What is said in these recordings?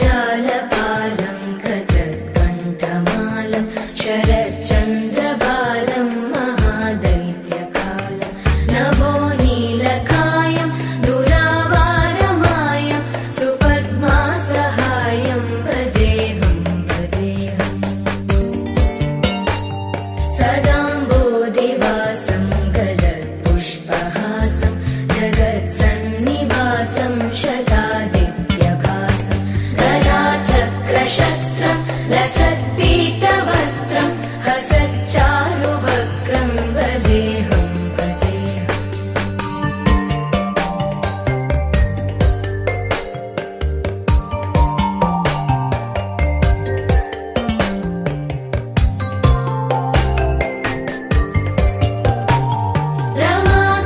जगज्जालपालं गजत्कण्ठमालं शरच्चन्द्रबालं महादैत्यकालं नभो नीलकायं दुरावारमायं सुपद्मासहायं भजेऽहं भजेऽहं सदाम्बोधिवासं गलत्पुष्पहासं जगत्सन्निवासं शतादित्यभासं गदाचक्रशस्त्रं लसत्पीतवस्त्रं हसच्चारुवक्त्रं भजेऽहं भजेऽहम्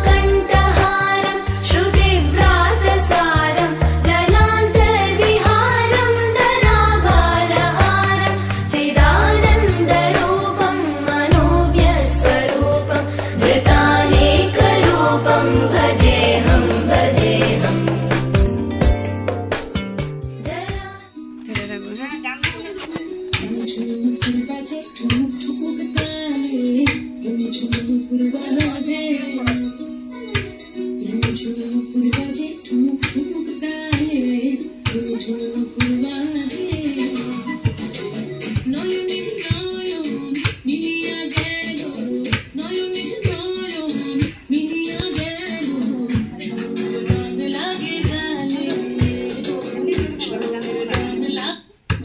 रमाकण्ठहारं श्रुतिव्रातसारं जलान्तर्विहारं धराभारहारं चिदानन्दरूपं मनोव्यस्वरूपं धृतानेकरूपं भजेऽहं भजेऽहम्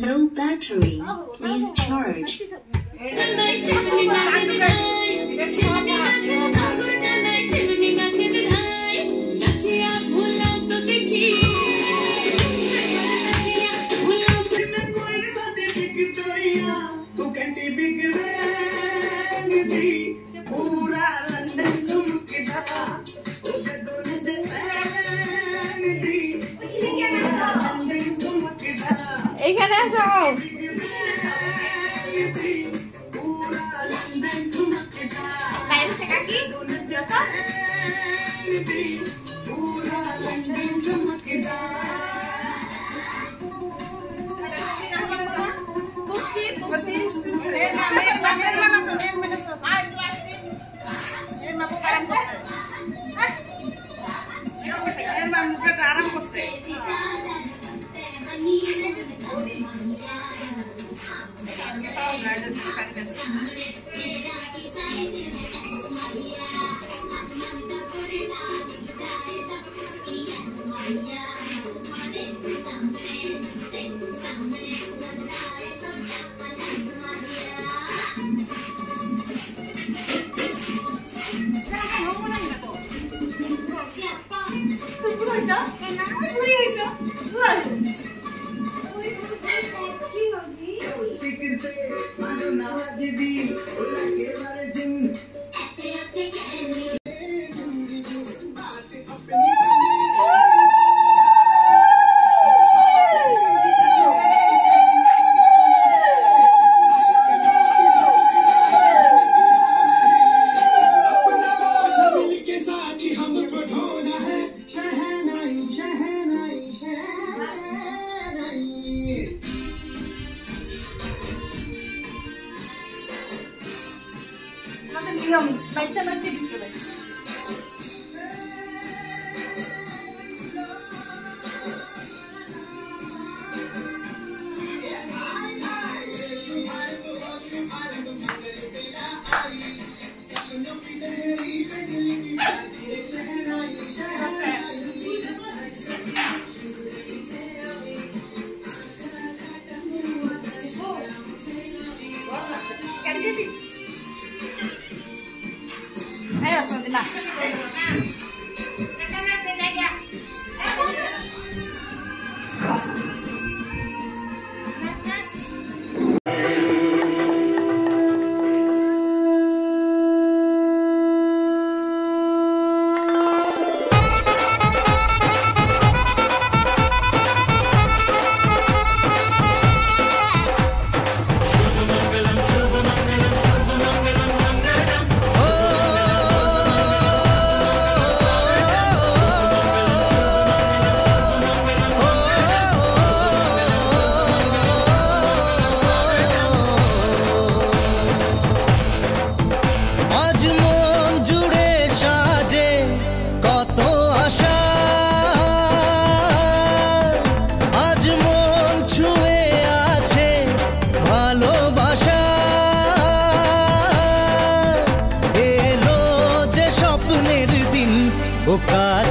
No battery. Please charge. এখানে আসো বাইরে থেকে কি আরাম করছে বাচ্চা বাচ্চা ভিতরে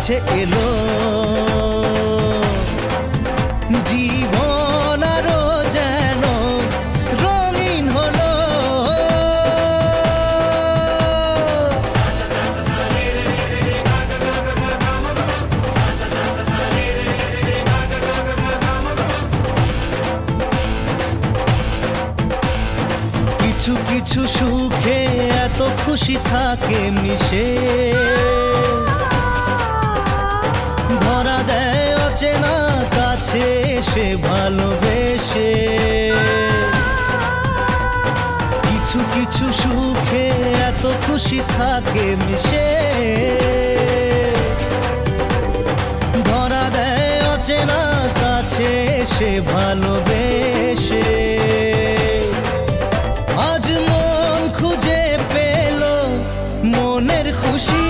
কাছে এলো জীবন আরো যেন রঙিন হলো কিছু কিছু সুখে এত খুশি থাকে মিশে ধরা দেয় অচেনা কাছে এসে ভালোবেসে কিছু কিছু সুখে এত খুশি থাকে মিশে ধরা দেয় অচেনা কাছে এসে ভালোবেসে আজ মন খুঁজে পেল মনের খুশি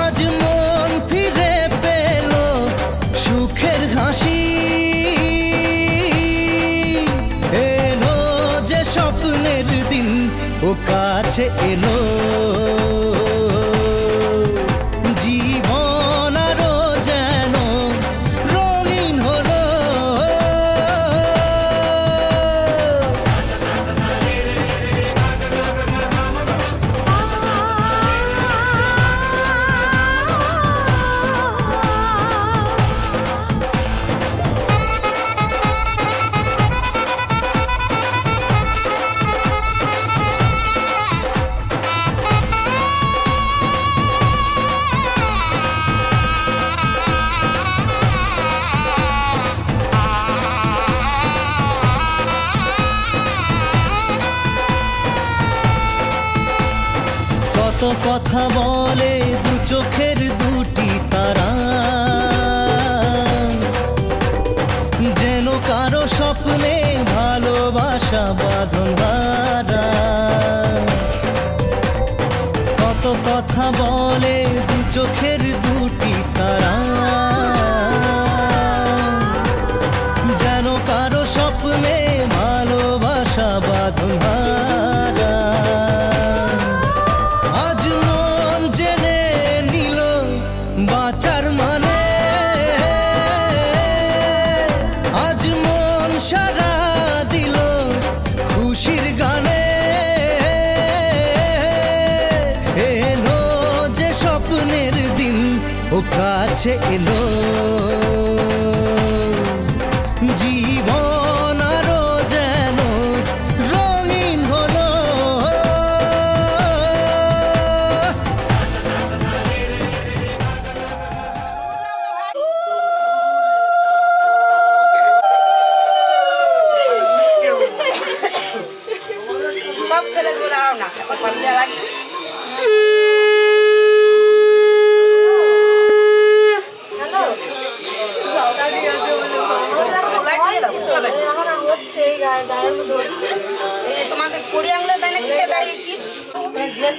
আজ মন ফিরে পেল সুখের হাসি এলো যে স্বপ্নের দিন ও কাছে এলো জীবন আরো যেন রঙিন হলো কত কথা বলে দু চোখের দুটি তারা যেন কারো স্বপ্নে ভালোবাসা বাঁধন ধরা কত কথা বলে দু চোখের দুটি তারা যেন কারো স্বপ্নে ভালোবাসা বাঁধন ধরা আজ মন জেনে নিল বাঁচার মানে আজ মন সারা দিল খুশির গানে এলো যে স্বপ্নের দিন ও কাছে এলো জীবন আরো যেন রঙিন হলো সব ফেলে দেবো, দাঁড়াও না, এখন পানি দেওয়া লাগে। তোমাকে কুড়ি আনলে তাই না কিসে দাঁড়িয়ে কি ড্রেস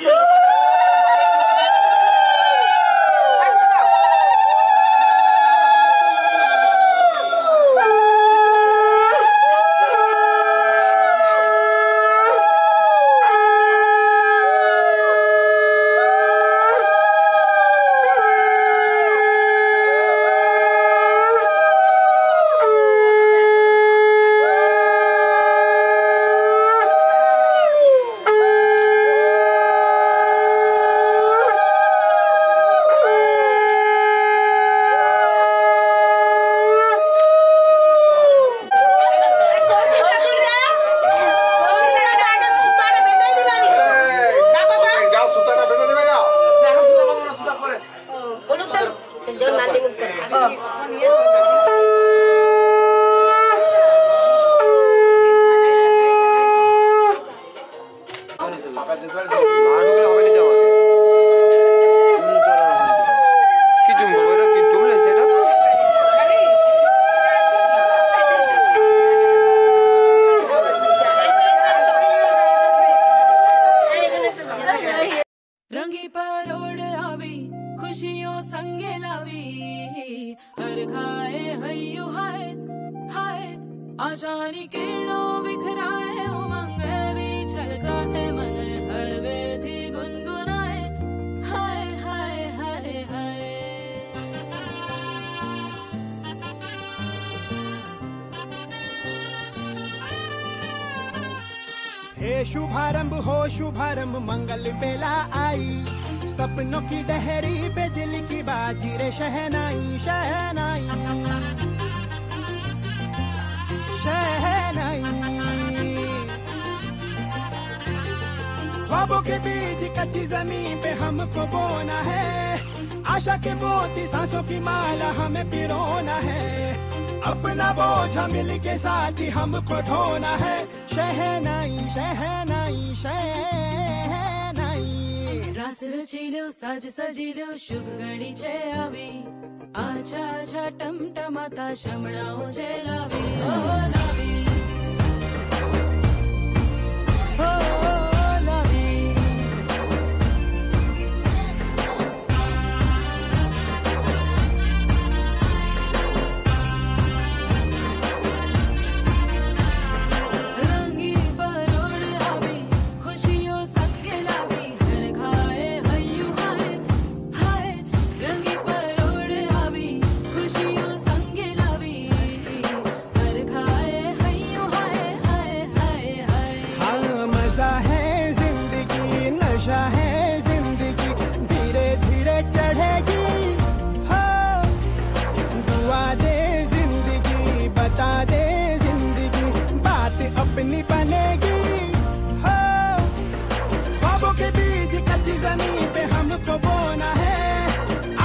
रंगी परोड़ आवी खुशियों संगे लावी हर खाए हयू हाय हाय आशानी किरणों बिखराए उमंग भी छलकाए मन हड़वे थी गुनगुनाए हाय हे शुभारंभ मंगल बेला आई, सपनों की डहरी पे दिल की बाजी रे शहनाई शहनाई शहनाई। ख्वाबों के बीज कच्ची जमीन पे हमको बोना है, आशा के मोती सांसों की माला हमें पिरोना है, अपना बोझ मिल के साथ ही हमको ढोना है। शहनाई शहनाई शहनाई। रास रचिलो साज सजिलो शुभ घड़ी छे आवी, आछा आछा टमटमाता शमणाओ जे लावी ओ लावी ओ लावी। रंगी परोड़ आवी, खुशियों संगे लावी, हर खाए हयू हाय हाय। रंगी परोड़ आवी, खुशियों संगे लावी, हर खाए हयू हाय हाय हाय हाय। हाँ मजा है जिंदगी, नशा है जिंदगी, धीरे धीरे चढ़ेगी। हाँ दुआ दे जिंदगी, बता दे जिंदगी, बात अपनी बनेगी। हाँ ख्वाबों के बीज कच्ची जमीन पे हमको बोना है,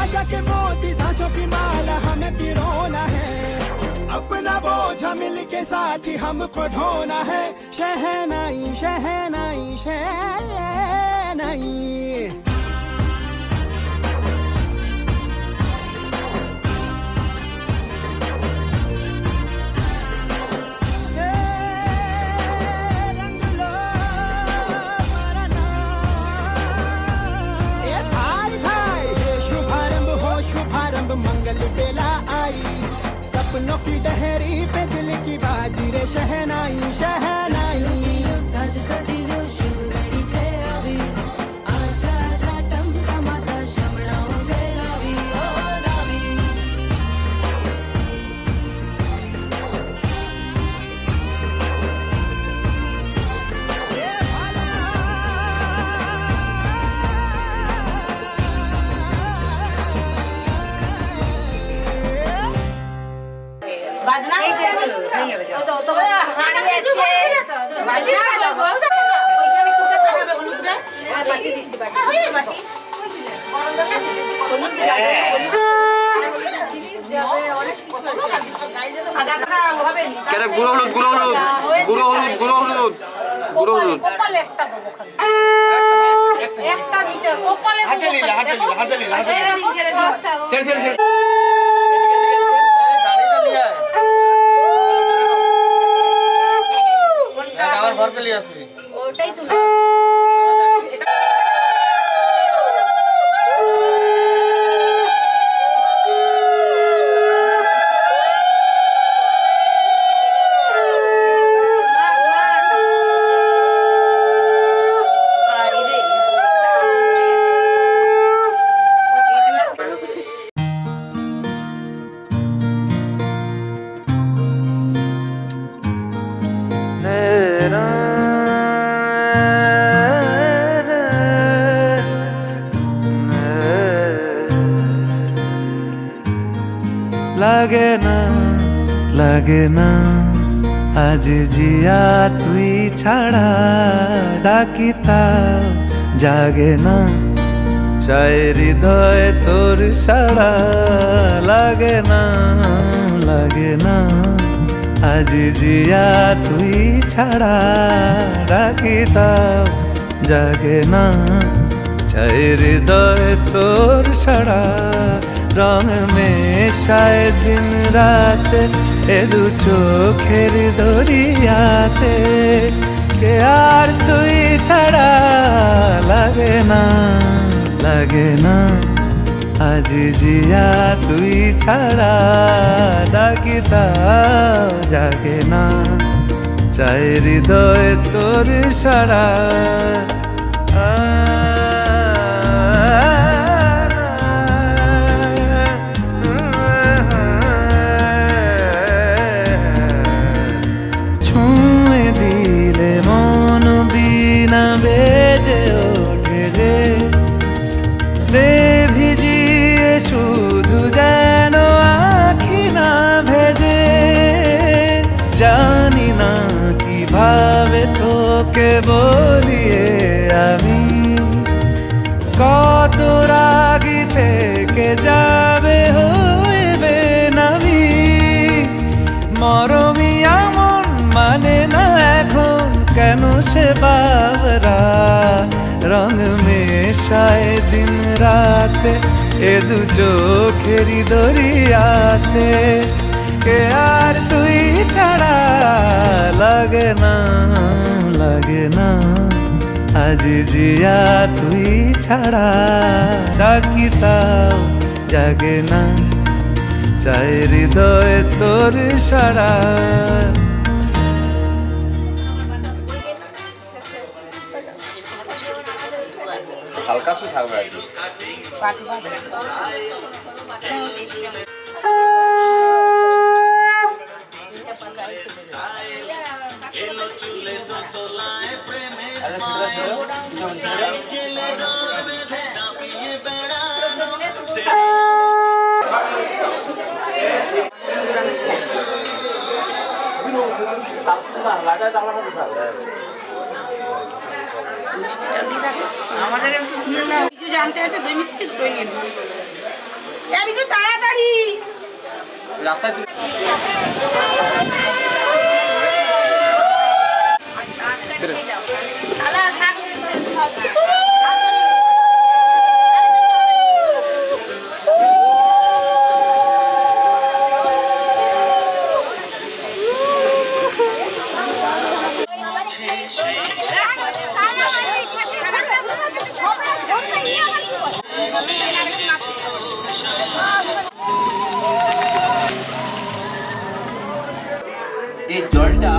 आशा के मोती सांसों की माला हमें पिरोना है, अपना बोझ मिल के साथ ही हमको ढोना है। शहनाई शहनाई शहनाई। शुभारंभ मंगल बेला आई, सपनों की डहरी पे दिल की बाजी रे शहनाई शहनाई। साज सजिलो शुभ घड़ी छे आवी, आछा आछा टमटमाता शमणाओ जे लावी ओ लावी। বাজনা ও তো হাড়ি আছে বাজনা লাগো ওইখানে কুটা খাবে হলুদটা আর বাটি দিচ্ছি বাটি বাটি গরম জল আছে হলুদ যাবে জিনিস যাবে অনেক কিছু আছে সাদা কাটা হবে না কেন গুঁড়ো হলুদ গুঁড়ো হলুদ গুঁড়ো হলুদ গুঁড়ো হলুদ গুঁড়ো হলুদ কপালে একটা দেবো খালি একটা দিতে কপালে হাতে নিলা ছেড়ে দাও ছেড়ে ছেড়ে ছেড়ে আমার ঘর পেলে আসবি ওটাই তুমি লাগে না আজ জিয়া তুই ছাড়া, ডাকিতা জাগে না চাই হৃদয় তোর সাড়া। লাগে না আজ জিয়া তুই ছাড়া, ডাকিতা জাগে না চাই হৃদয় তোর সাড়া। রং মেশায় দিন রাত এ দু চোখের দরিয়াতে, কে আর তুই ছাড়া। লাগে না আজ জিয়া তুই ছাড়া, ডাকিতা জাগে না চাই হৃদয় তোর সাড়া। ছুঁয়ে দিলে মন শুধু যেন আঁখি না ভেজে, জানি না কিভাবে তোকে বলিয়ে আমি কত রাগি থেকে যাবে হইবে নামি। মরমি এমন মানে না এখন কেন সে বাবরা, রং মেশায় দিন রাতে এ দু চোখেরি দরিয়াতে। কে আর তুই ছাড়া লাগে না, লাগে না আজ জিয়া তুই ছাড়া, ডাকি তাও জাগে না, চাই হৃদয় তোর সারা। হালকা শুয়ে থাকবে আর কি। আমাদের কিছু জানতে আছে, দই মিষ্টি দই নিয়ে নেবো। আমি তো তাড়াতাড়ি রাস্তায় এই জলটা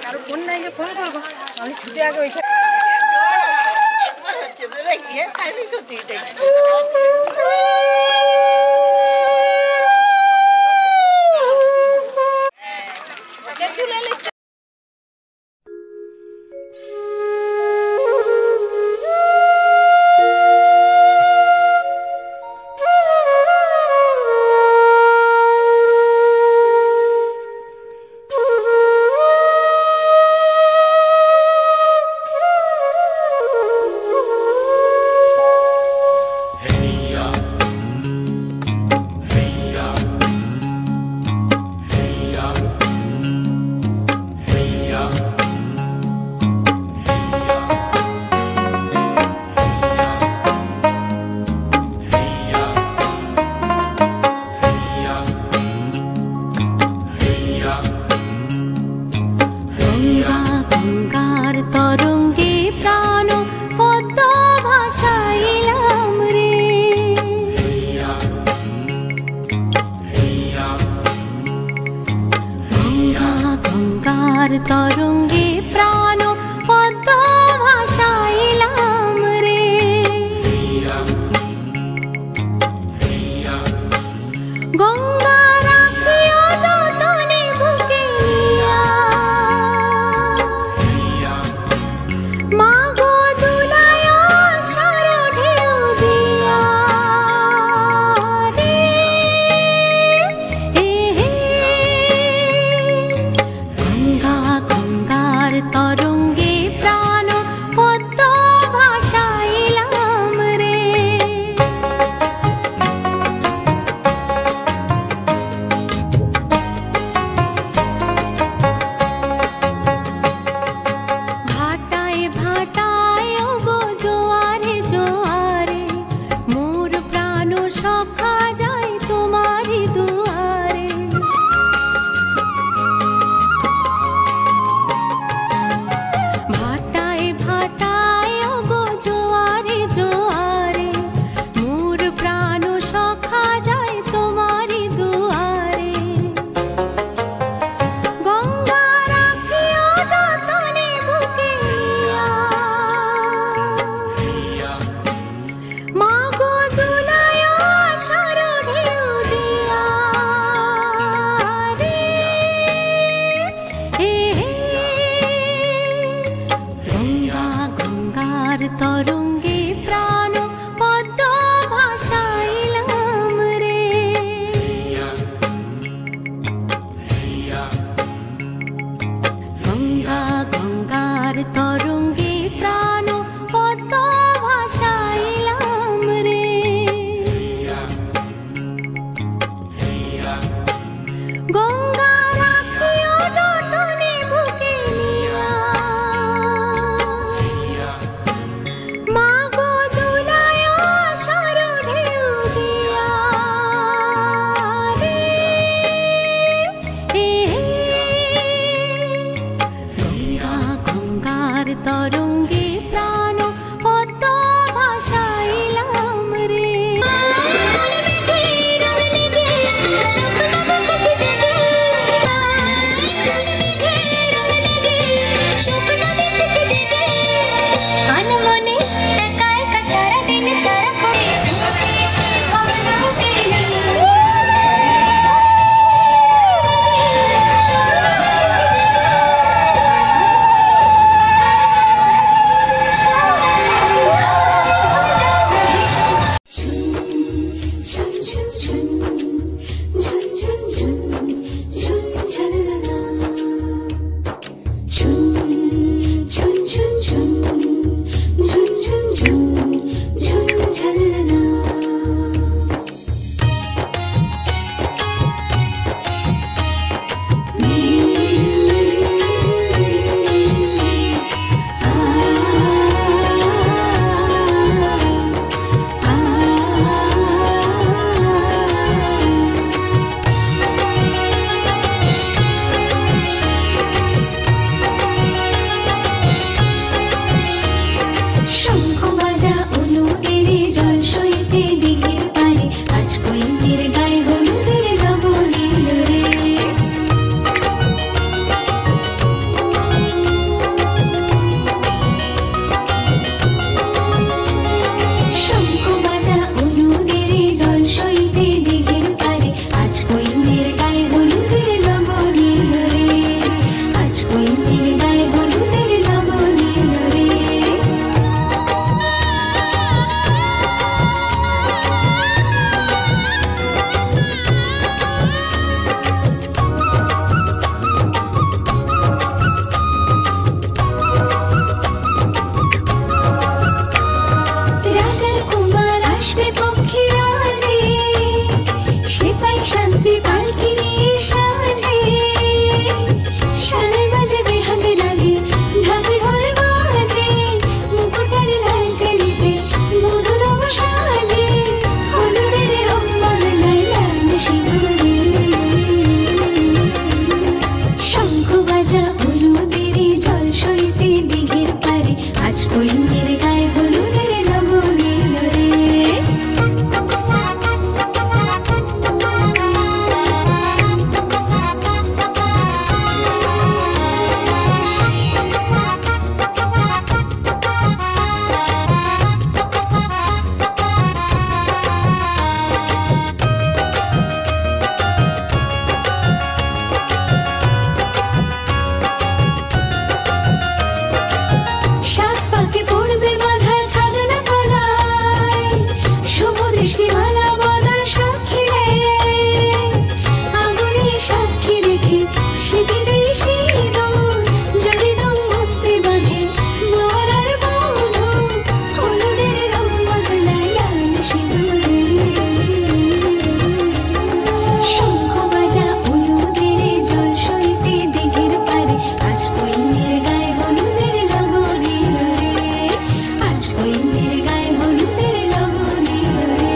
কারো ফোন নাই যে ফোন করবো আমি ছুটে আগে ওইখানে তরঙ্গে প্রাণ পদ্ম ভাসাইলাম রে গঙ্গা রাখিও যতনে বুকে নিয়া মা গো দুলায় সার ঢেউ দিয়া রে গঙ্গা গঙ্গার তরঙ্গে প্রাণ পদ্ম ভাসাইলাম রে ভাটায় ভাটায় গো জোয়ারে জোয়ারে মোর প্রাণ সখা যায় তোমারি দুয়ারে ভাটায় ভাটায় গো জোয়ারে জোয়ারে মোর প্রাণ সখা যায় তোমারি দুয়ারে গঙ্গা রাখিও যতনে বুকে নিয়া মা গো দুলায় সার ঢেউ দিয়া রে গঙ্গা গঙ্গার তরঙ্গে প্রাণ পদ্ম ভাসাইলাম রে গঙ্গা গঙ্গার তরঙ্গে প্রাণ পদ্ম ভাসাইলাম রে গঙ্গা রাখিও যতনে বুকে নিয়া মা গো দুলায় সার ঢেউ দিয়া রে গঙ্গা গঙ্গার তরঙ্গে প্রাণ পদ্ম ভাসাইলাম রে আনমনে একা একা সারাদিন সারা করে তুই পালকি নিয়ে সাজে সানাই বাজে বেহাত লাগে ঢাক ঢোল বাজে মুকুটের লাল চেলিতে মধুর সাজে হলুদের রং বদলায় লাল সিঁদুরে শঙ্খ বাজা হলুদের জল সইতে দিঘির পারে আজ কইমের গায়ে হলুদের লগন এলো রে সাত পাকে পড়বে বাঁধা ছাগনা তলায় শুভ দৃষ্টিমালা বদল সাক্ষী রে আগুনে সাক্ষী রেখে সেদিতে সিঁদুর যদি দম মুক্তি বাঁধে বর আর বধূ হলুদের রং বদলায় লাল সিঁদুরে শঙ্খ বাজা হলুদের জল সইতে দিঘির পারে আজ কইমের গায়ে হলুদের লগন এলো রে আজ কইমের গায়ে হলুদের লগন এলো রে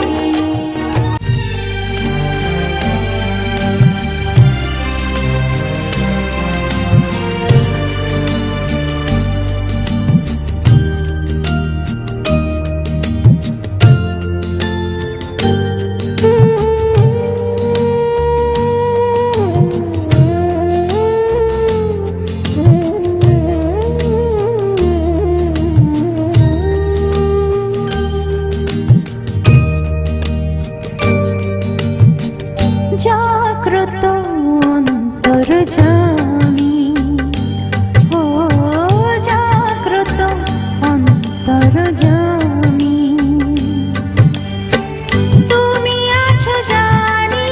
জাগ্রত অন্তর্যামী ও জাগ্রত অন্তর্যামী তুমি আছো জানি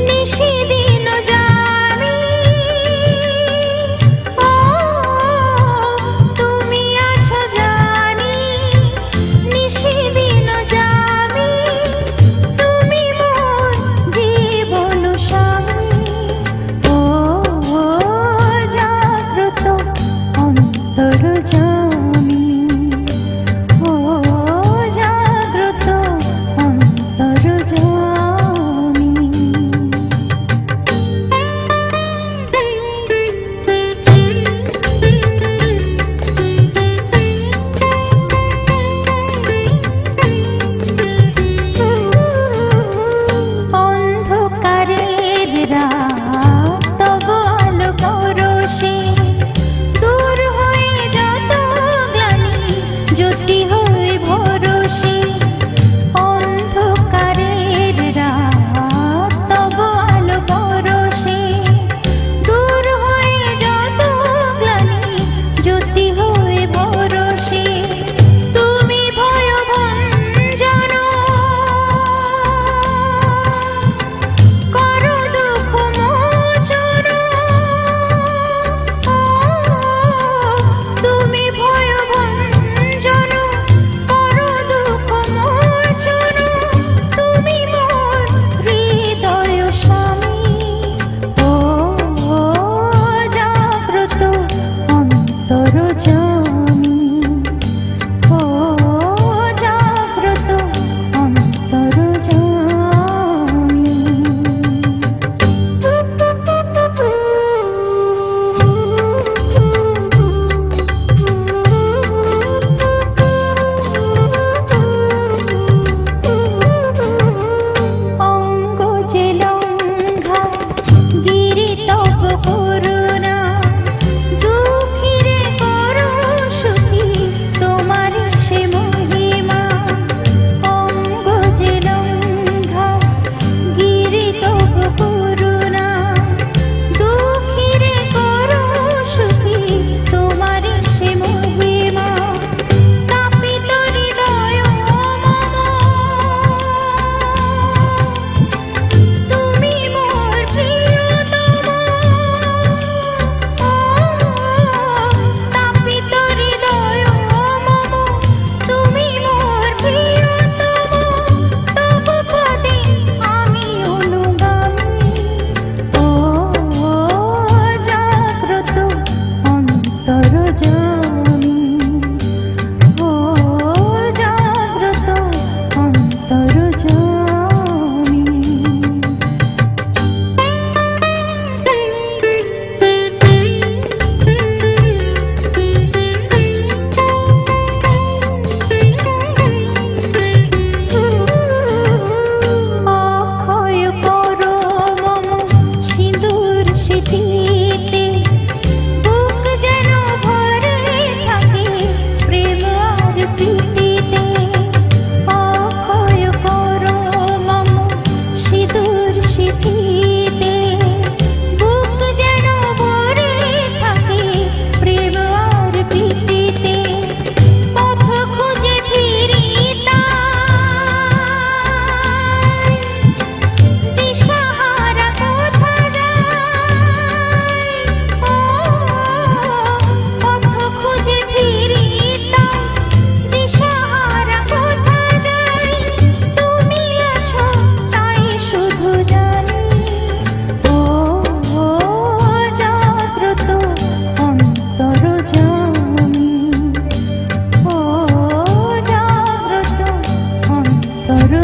নিশিদিন জানি ও তুমি আছো জানি নিশিদিন জানি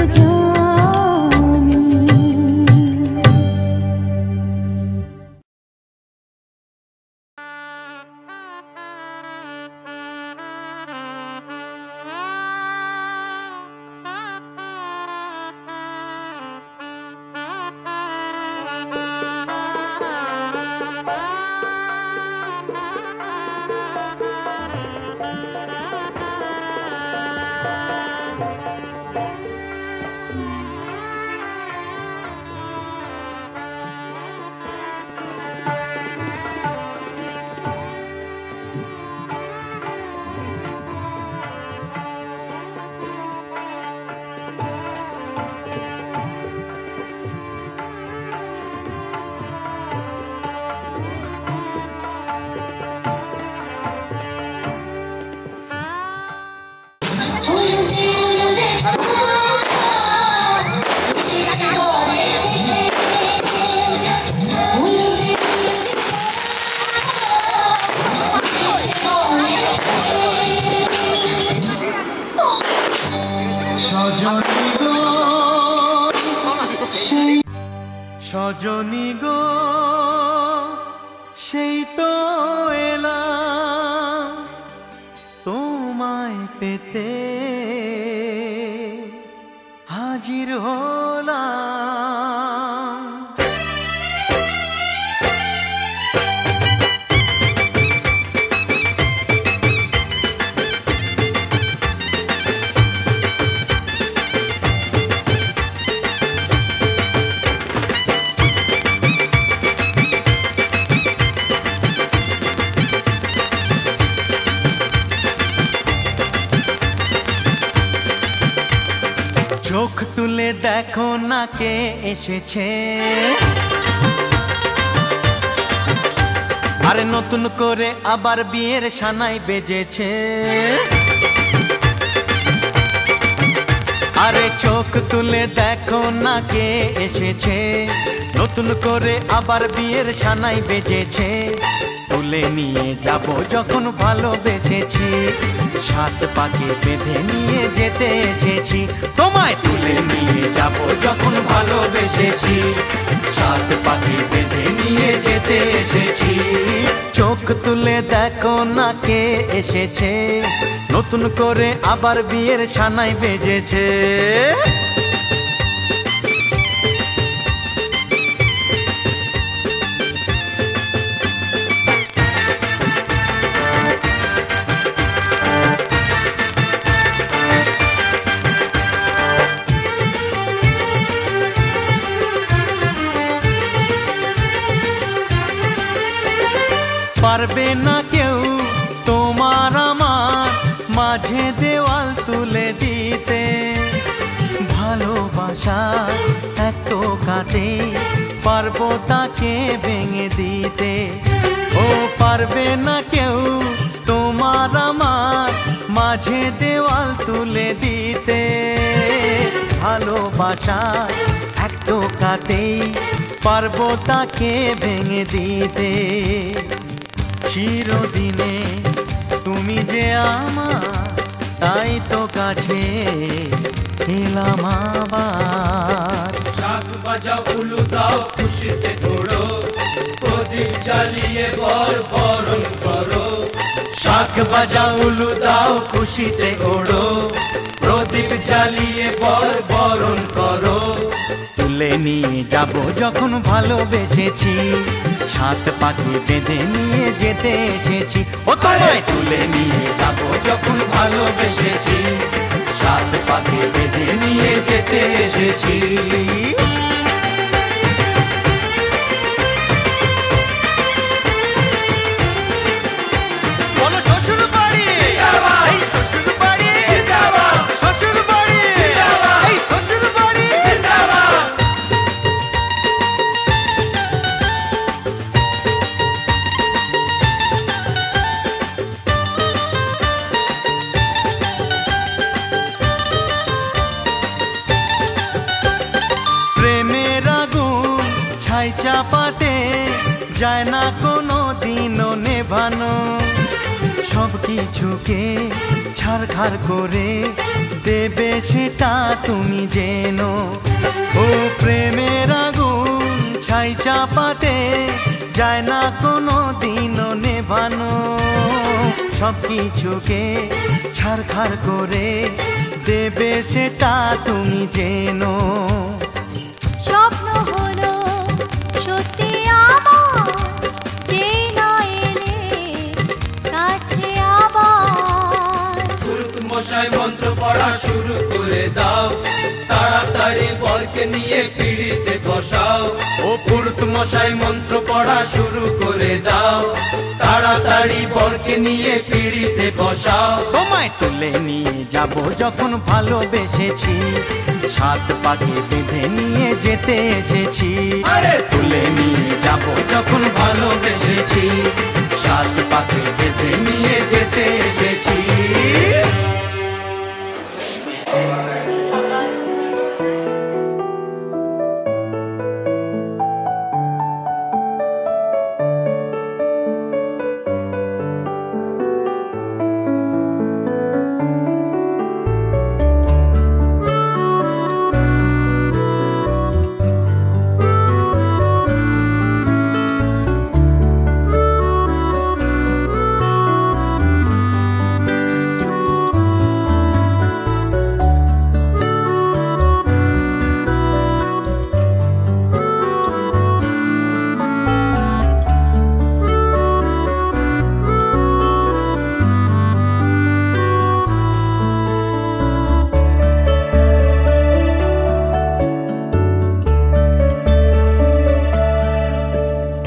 জানি। সজনী গো সেই তো এলাম তোমায় পেতে হাজির হলাম। চোখ তুলে দেখো না কে এসেছে, আরে নতুন করে আবার বিয়ের সানাই বেজেছে। আরে চোখ তুলে দেখো না কে এসেছে, নতুন করে আবার বিয়ের সানাই বেজেছে। তুলে নিয়ে যাব যখন ভালোবেসেছি, সাত পাকে বেঁধে নিয়ে যেতে এসেছি। তোমায় তুলে নিয়ে যাব যখন ভালোবেসেছি, সাত পাকে বেঁধে নিয়ে যেতে এসেছি। চোখ তুলে দেখো না কে এসেছে, নতুন করে আবার বিয়ের সানাই বেজেছে। পারবে না কেউ তোমার আমার মাঝে দেওয়াল তুলে দিতে, ভালোবাসা এত কাটে পারবো তাকে ভেঙে দিতে। ও পারবে না কেউ তোমার আমার মাঝে দেওয়াল তুলে দিতে, ভালোবাসা এত কাটে পারবো তাকে ভেঙে দিতে। চিরদিনে তুমি যে আমার, তাই তো কাছে এলাম আবার। শাক বাজাও উলু দাও খুশিতে ঘোড়ো, প্রদীপ জ্বালিয়ে বর বরণ করো। শাক বাজাও উলু দাও খুশিতে ওড়ো, প্রদীপ জ্বালিয়ে বর বরণ করো। তুলে নিয়ে যাব যখন ভালোবেসেছি, সাত পাখি বেঁধে নিয়ে যেতে এসেছি। ও তোমায় তুলে নিয়ে যাব যখন ভালোবেসেছি, সাত পাখি বেঁধে নিয়ে যেতে এসেছি। বলো শ্বশুর বাড়ি, এই শ্বশুর বাড়ি, শ্বশুর বাড়ি, এই শ্বশুর বাড়ি। প্রেমের আগুন ছাই চাপাতে যায় না কোনো দিনও নেভানো, সব কিছুকে ছাড়খাড় করে দেবে সেটা তুমি জেনো। ও প্রেমের আগুন ছাই চাপাতে যায় না কোনো দিনও নেভানো। সব কিছুকে ছাড়খাড় করে দেবে সেটা তুমি জেনো। স্বপ্ন হলো সত্যি আমার, যেই না এলে কাছে আবার। পুরুত মশাই মন্ত্র পড়া শুরু করে দাও, তাড়াতাড়ি বরকে নিয়ে পিড়িতে বসাও। ও পুরুত মশাই মন্ত্র পড়া শুরু করে দাও, তাড়াতাড়ি বরকে নিয়ে পিড়িতে বসাও। তোমায় তুলে নিয়ে যাব যখন ভালোবেসেছি, সাত পাকে বেঁধে নিয়ে যেতে এসেছি। আরে তুলে নিয়ে যাব যখন ভালোবেসেছি, সাত পাকে বেঁধে নিয়ে যেতে এসেছি।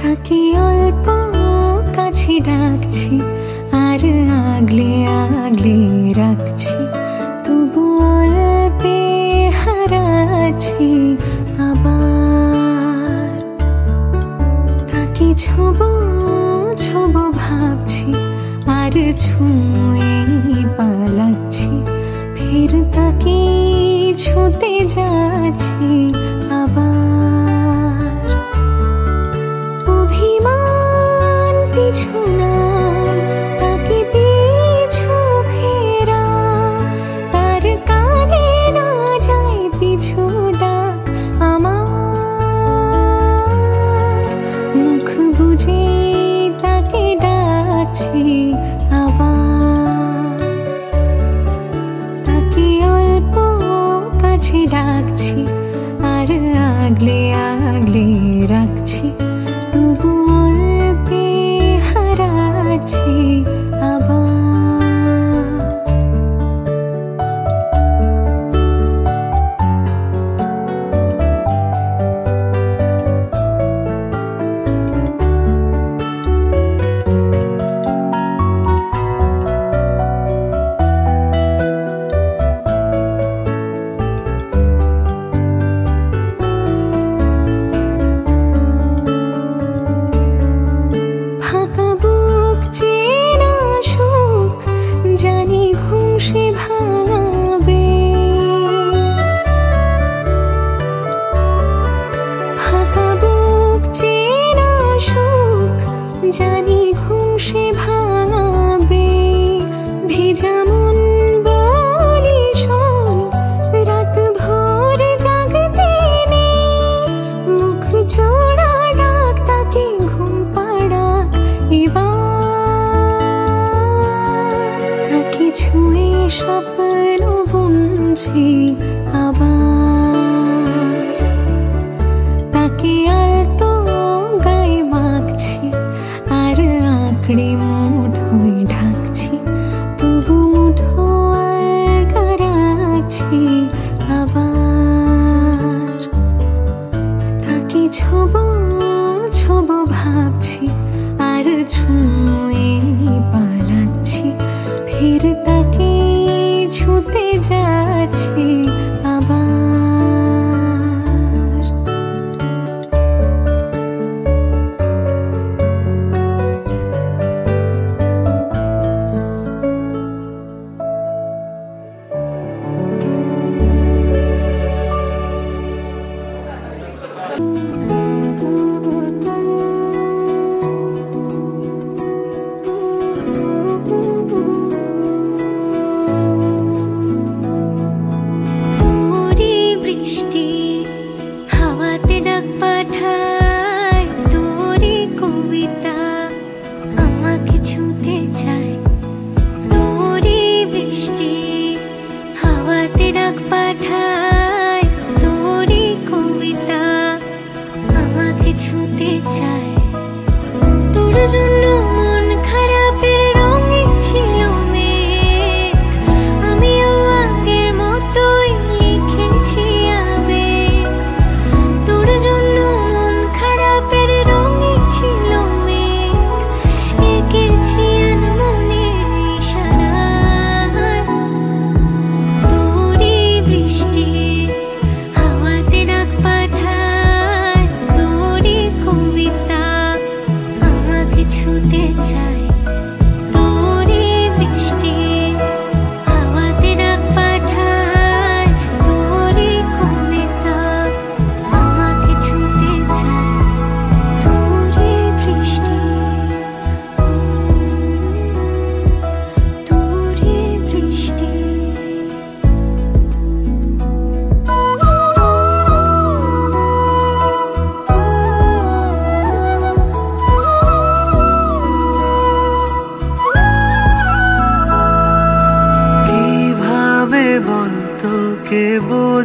তাকে অল্প কাছে ডাকছি আর আগলে আগলে রাখছি, তবু অল্পে হারাচ্ছি আবার। তাকে ছোবো ছোবো ভাবছি আর ছুঁয়ে পালাচ্ছি, ফের তাকে ছুঁতে যাচ্ছি আবার। অভিমান পিছু নাম, তাকে পিছু ফেরা, তার কানে না যায় পিছু ডাক আমার। মুখ বুজে তাকে ডাকছি আবার। তাকে অল্প কাছে ডাকছি আর আগলে আগলে রাখছি, তবু অল্পে হারাচ্ছি আবার। ফাঁকা বুক চেনা সুখ জানি ঘুম সে ভাঙাবে। ফাঁকা বুক চেনা সুখ জানি ঘুম সে ভাঙাবে। ভেজা মন বলি শোন, রাত ভোর জাগতে নেই। মুখ জোড়া ডাক তাকে ঘুম পাড়াক এবার। তাকে ছুঁয়ে স্বপ্ন বুনছি আবার। তাকে আলতো গায়ে মাখছি আর আঁকড়ে মুঠোয় ঢাকছি, তবু মুঠো আলগা রাখছি আবার। তাকে ছোবো ছোবো ভাবছি আর ছুঁয়ে পালাচ্ছি, ফের তাকে ছুঁতে যাচ্ছি আবার।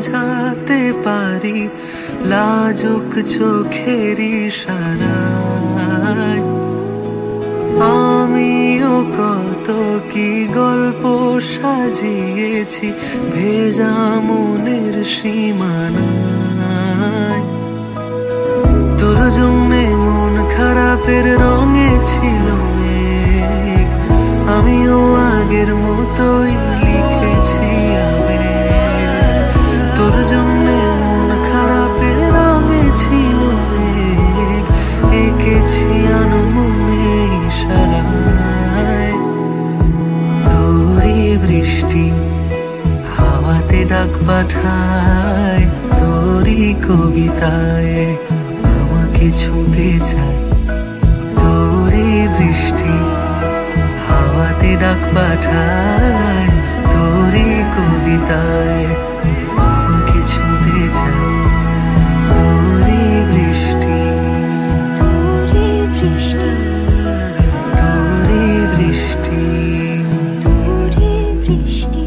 বোঝাতে পারি লাজুক চোখের ইশারায়। আমিও কত কি গল্প সাজিয়েছি ভেজা মনের সীমানায়। তোর জন্যে মন খারাপের রঙে ছিল মেঘ, আমিও আগের মতোই লিখেছি আবেগ। তোর জন্যে মন খারাপের রঙে ছিল মেঘ, এঁকেছি আনমনে ইশারায়। তোরই বৃষ্টি হাওয়াতে ডাক পাঠায়, তোরই কবিতায় আমাকে ছুঁতে চায়। তোরই বৃষ্টি হাওয়াতে ডাক পাঠায়, তোরই কবিতায় আমাকে ছুঁতে চায়। তোরই বৃষ্টি, তোরই বৃষ্টি, তোরই বৃষ্টি, তোরই বৃষ্টি।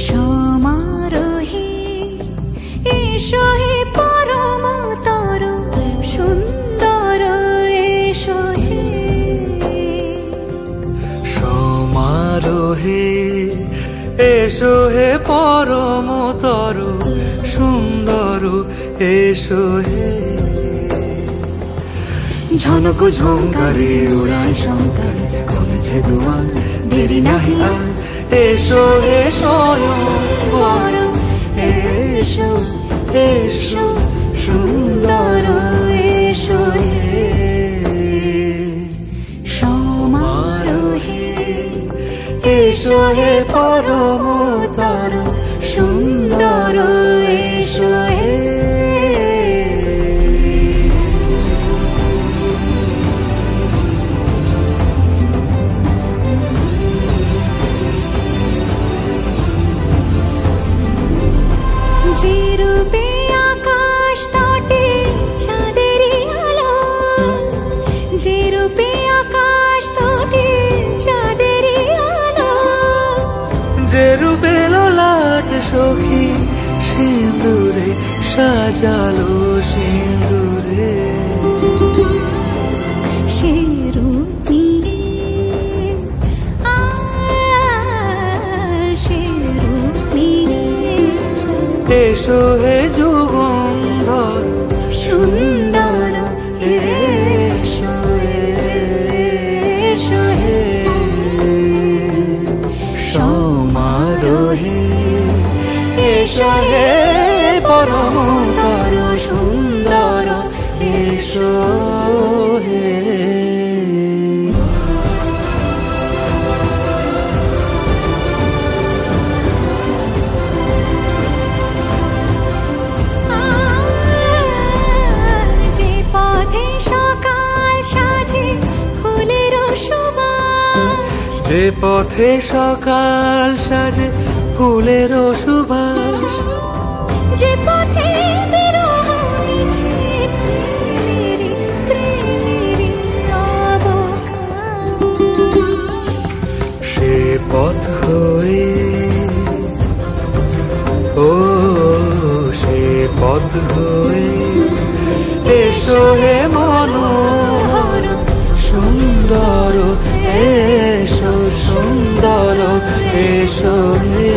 সমারোহে এসো হে পরমতর সুন্দর এসো হে। সমারোহে এসো হে পরমতর সুন্দর এসো হে। ঝনক ঝঙ্কারে উড়ায় শঙ্কার কমেছে দুয়ার, দেরি নাহি আর এসো হে স্বয়ংবর। এসো এসো সুন্দর এসো হে। সমারোহে এসো হে পরমতর সুন্দর এসো হে। যে রূপে আকাশ তটে চাঁদেরই আলো, যে রূপে আকাশ তটে চাঁদেরই আলো। যে রূপে ললাট সখী সিঁদুরে সাজালো সিঁদুরে। সে রূপ নিয়ে সে রূপ নিয়ে এসো হে যুগন্ধর সুন্দর এসো এসো হে। সমারোহে এসো হে পরমতর সুন্দর এসো হে। যে পথে সকাল সাজে ফুলের সুবাস, যে পথে সকাল সাজে ফুলের সুবাস। যে পথে বিরহ মিছে প্রেমেরই প্রেমেরই অবকাশ। সে পথ হয়ে ও সে পথ হয়ে এসো হে মনোহর সুন্দর এসো সুন্দর এসো হে।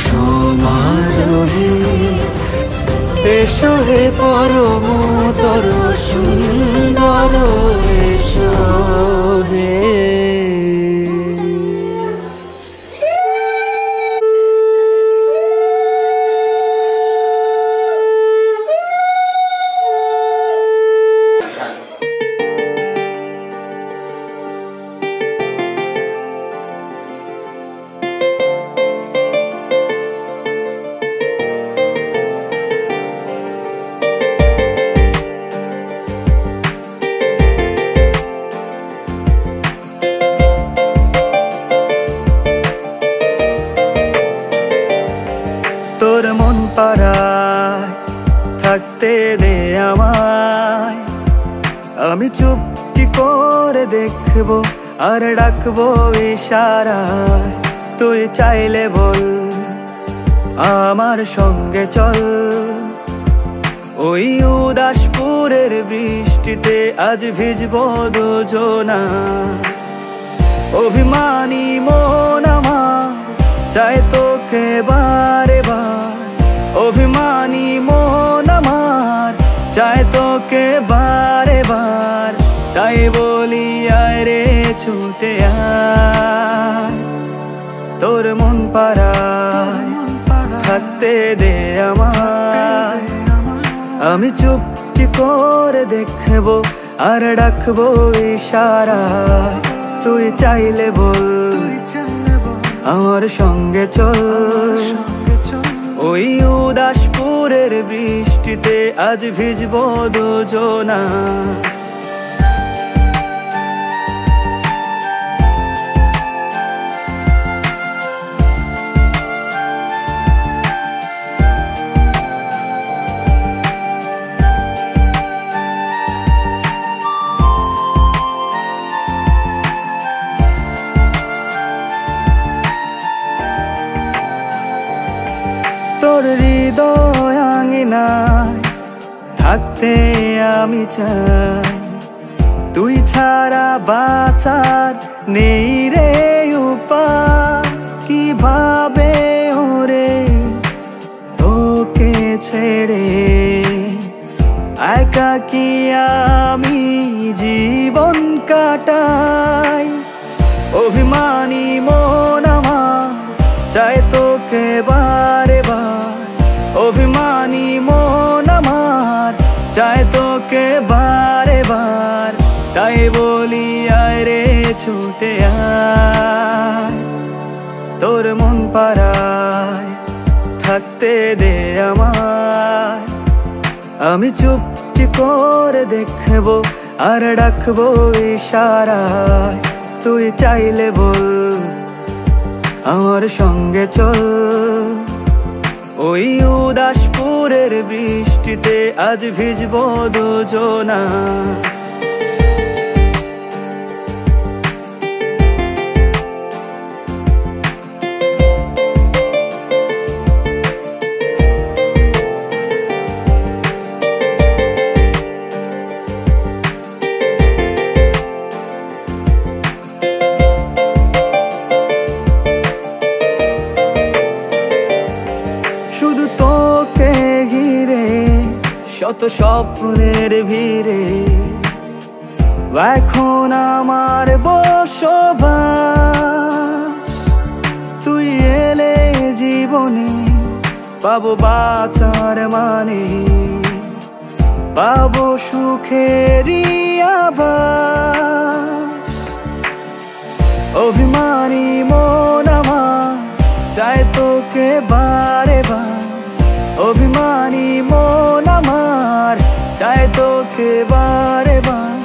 সমারোহে এসো হে পরমতর সুন্দর এসো হে। আমি চুপটি করে দেখবো আর ডাকবো ইশারায়, তুই চাইলে বল আমার সঙ্গে চল। ওই উদাসপুরের বৃষ্টিতে আজ ভিজবো দুজনা। অভিমানী মন আমার চায় তোকে বারে বার, অভিমানী মন আমার চায় তোকে বারে বার। তাই বলি আয় রে ছুটে আয়, তোর মন পাড়ায় থাকতে দে আমায়। আমি চুপটি করে দেখবো আর ডাকবো ইশারায়, তুই চাইলে বল আমার সঙ্গে চল। ওই উদাসপুরের বৃষ্টিতে আজ ভিজবো দুজনা। তোর হৃদয় আঙিনায় থাকতে আমি চাই, তুই ছাড়া বাঁচার নেই রে উপায়। কিভাবে ওরে তোকে ছেড়ে একাকী আমি জীবন কাটাই। অভিমানী মন আমার চায় তোকে বারে বার, অভিমানী মন আমার চায় তোকে বারে বার। তাই বলি আয় রে ছুটে আয়, তোর মন পাড়ায় থাকতে দে আমায়। আমি চুপটি করে দেখবো আর ডাকবো ইশারায়, তুই চাইলে বল আমার সঙ্গে চল। ওই উদাসপুরের বৃষ্টিতে আজ ভিজবো দুজনা। শুধু তোকে ঘিরে শত স্বপ্নের ভিড়ে এখন আমার বসবাস। তুই এলে জীবনে পাবো বাঁচার মানে, পাবো সুখেরই আভাস। অভিমানী মন আমার চায় তোকে বারে বার, অভিমানী মন আমার চায় তোকে বারে বার।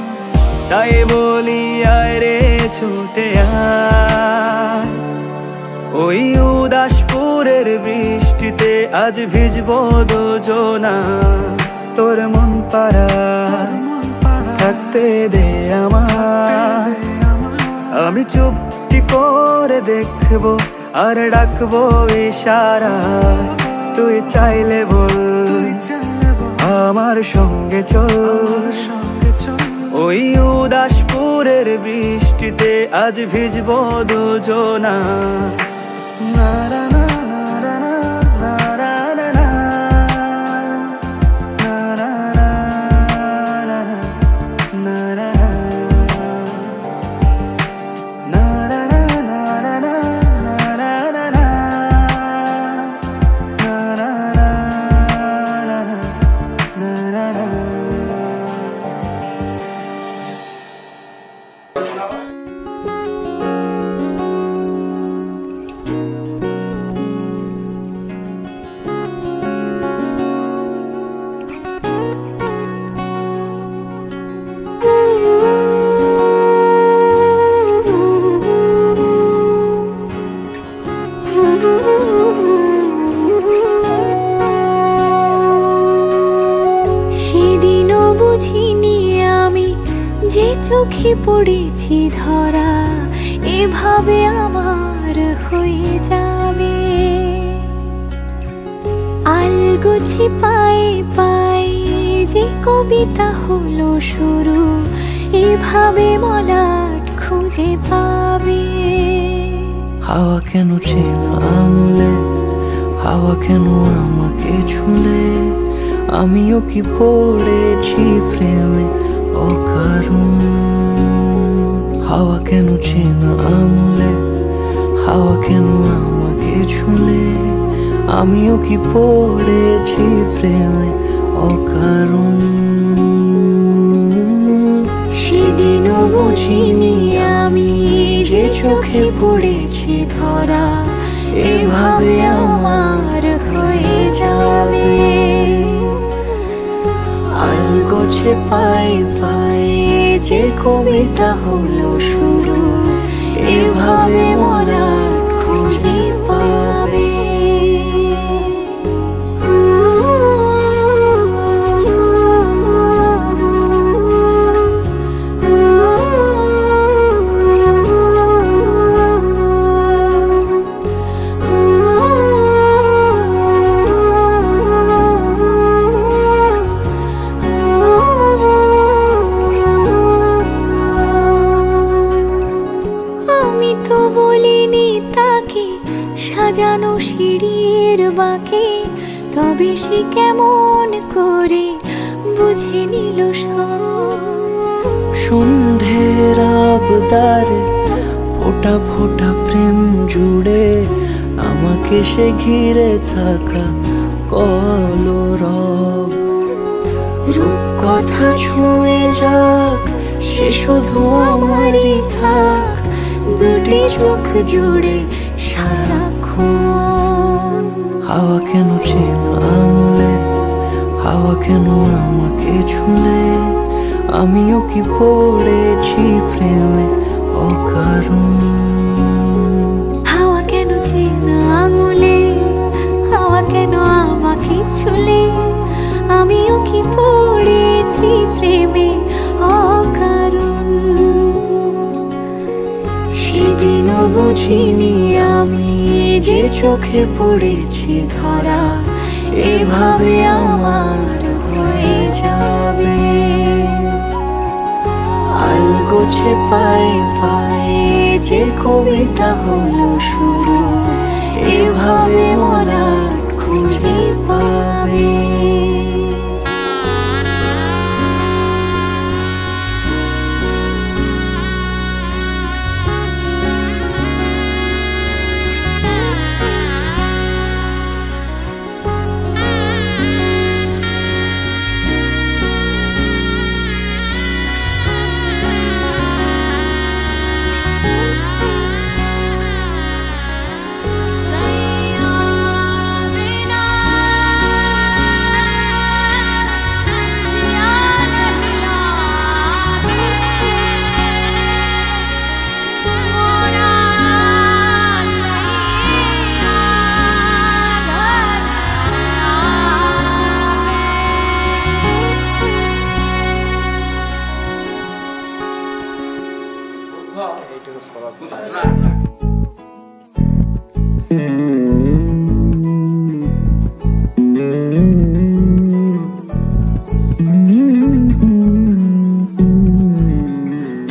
তাই বলি আয় রে ছুটে আয়, ওই উদাসপুরের বৃষ্টিতে আজ ভিজবো দুজনা। তোর মন পাড়ায় থাকতে দে আমায়। আমি চুপটি করে দেখবো আর ডাকবো ইশারায়, তুই চাইলে বল আমার সঙ্গে চল। ওই উদাসপুরের বৃষ্টিতে আজ ভিজবো দুজনা। চোখে পড়েছি ধরা এভাবে আমার হয়ে যাবে। আলগোছে পায়ে পায়ে যে কবিতা হলো শুরু এভাবে মলাট খুঁজে পাবে। হাওয়া কেন চেনা আঙুলে, হাওয়া কেন আমাকে ছুলে, আমিও কি পড়েছি প্রেমে অকারণ। হাওয়া কেন চেনা আঙুলে, হাওয়া কেন আমাকে ছুলে, আমিও কি পড়েছি প্রেমে অকারণ। সেদিনও বুঝিনি আমি যে চোখে পড়েছি ধরা এভাবে আমার হয়ে যাবে। আলগোছে পায়ে পায়ে যে কবিতা হলো শুরু এভাবে মরা খুঁজে পাবে। সাজানো সিঁড়ির বাঁকে তবে সে কেমন করে বুঝে নিল সব। সন্ধ্যের আবদারে ফোঁটা ফোঁটা প্রেম জুড়ে আমাকে সে ঘিরে থাকা কলরব। রূপকথা ছুঁয়ে যাক সে শুধু আমারই থাক, দুটি চোখ জুড়ে সারাক্ষণ। হাওয়া কেন চেনা আঙুলে, হাওয়া কেন আমাকে ছুলে, আমিও কি পড়েছি প্রেমে অকারণ। হাওয়া কেন চেনা আঙুলে, হাওয়া কেন আমাকে ছুলে, আমিও কি পড়েছি প্রেমে অকারণ। সেদিনও বুঝিনি আমি যে চোখে পড়েছি ধরা এভাবে আমার হয়ে যাবে। আলগোছে পায়ে পায়ে যে কবিতা হলো শুরু এভাবে মরা খুঁজে পাবে।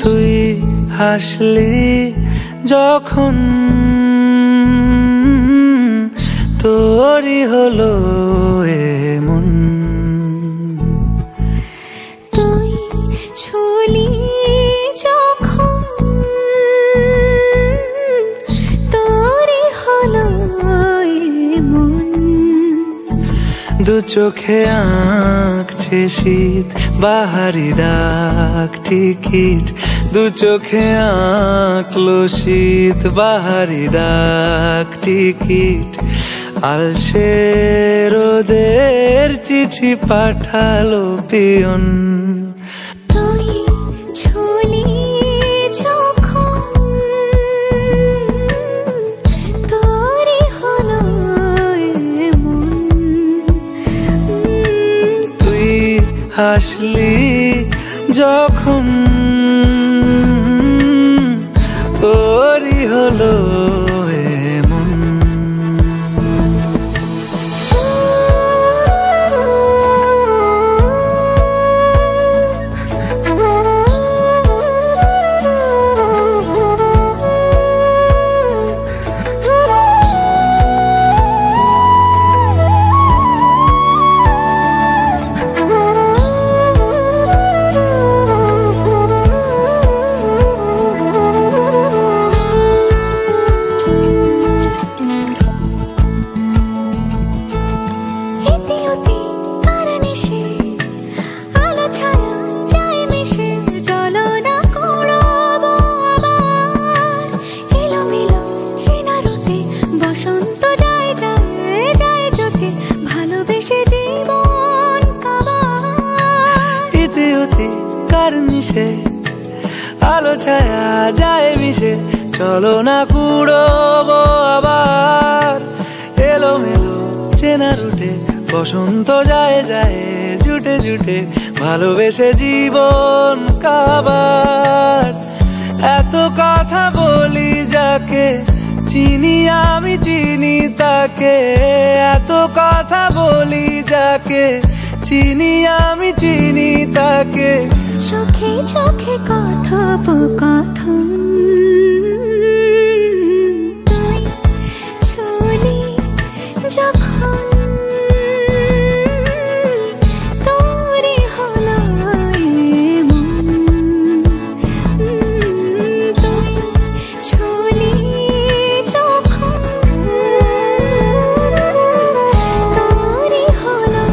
তুই হাসলি যখন তোরই হলো এমন, তুই ছুলি যখন তোরই হলো এমন। দু চোখে আঁকছে শীত বাহারি ডাক টিকিট, দু চোখে আঁকলো শীত বাহারি ডাক টিকিট। আলসে রোদের চিঠি পাঠালো পিয়ন। তুই ছুলি যখন তোরই হলো এমন। তুই হাসলি যখন হলো এমন। আলো ছায়া যায় মিশে চলো না কুড়োবো আবার এলোমেলো চেনা রুটে বসন্ত যায় যায় জুটে জুটে ভালোবেসে জীবন কাবার। এত কথা বলি যাকে চিনি আমি চিনি তাকে, এত কথা বলি যাকে চিনি আমি চিনি তাকে। চোখে চোখে কথোপকথন তুই চলি যখন তোরে হলো এমন। তুই চলি যখন তোরে হলো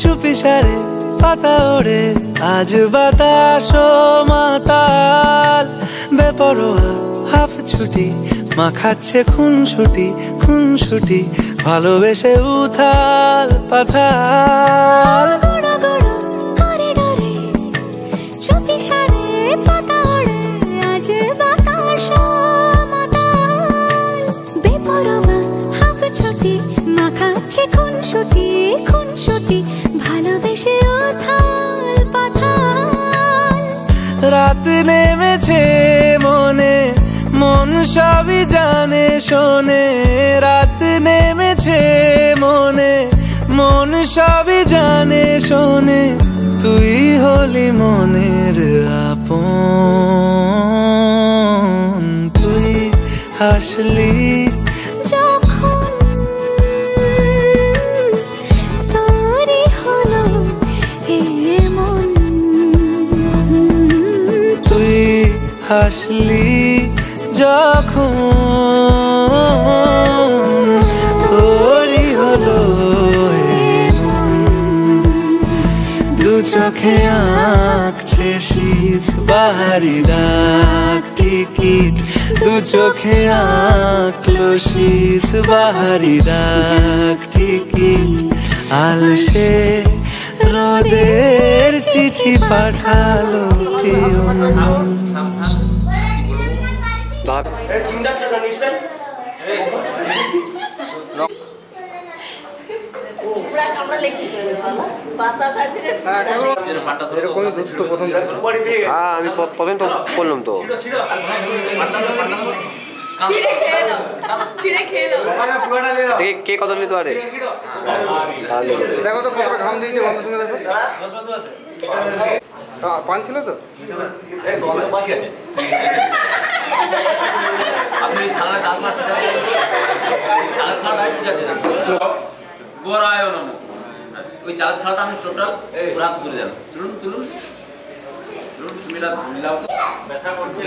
চুপিসারে পাতা ওড়ে আজ বাতাস মাতাল বেপরোয়া হাফ ছুটি মাখাচ্ছে খুনসুটি ভালোবেসে উথাল পাথাল। চুপিসারে পাতা ওড়ে আজ বাতাস মাতাল বেপরোয়া হাফ ছুটি মাখাচ্ছে খুনসুটি ভালোবেসে উথাল পাথাল। রাত নেমেছে মনে মন সবই জানে শোনে, রাত নেমেছে মনে মন সবই জানে শোনে। তুই হলি মনের আপন, তুই হাসলি যখন তোরে হলো এমন। তুই হাসলি যখন তোরই হলো এমন। দু চোখে আঁকছে শীত বাহারি ডাক টিকিট, দু চোখে আঁকলো শীত বাহারি ডাক টিকিট। আলসে রোদের চিঠি পাঠালো পিয়ন। আমি প্রথম তো বললাম তো কে কত নিতে পারে দেখো তো কতটা ঘাম দিয়েছে গন্ধের সঙ্গে দেখো পান ছিল তো আপনি থানা চালনা গোরায় নমো ওই চালের থালাটা আমি টোটাল পুরা তুলে দেন তুলুন তুলুন মিলাও ব্যথা করছে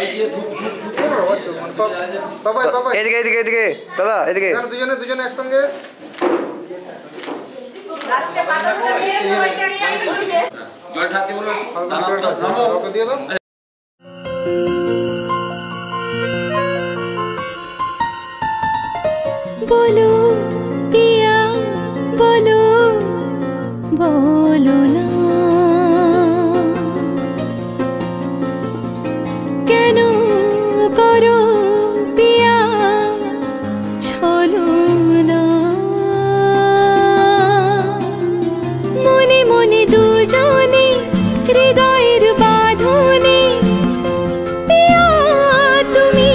এই যে ধূপ বাবা বাবা এদিকে দাদা এদিকে দুজনে একসঙ্গে লাস্টে পাতা জল ঢালতে বলো নামো দিয়ে দাও बोलो पिया बोलो बोलो ना केनो करो पिया छलो ना मने मने दुजने हृदयेर बाँधने पिया तुमी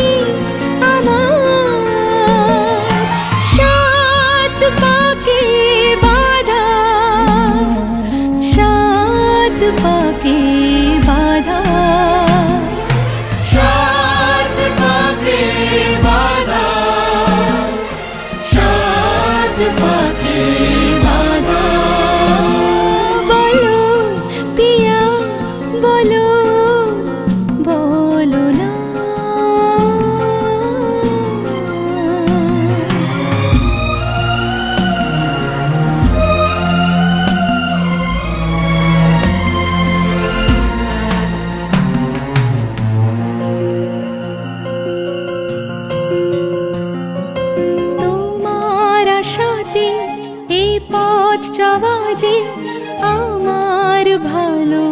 আমার ভালো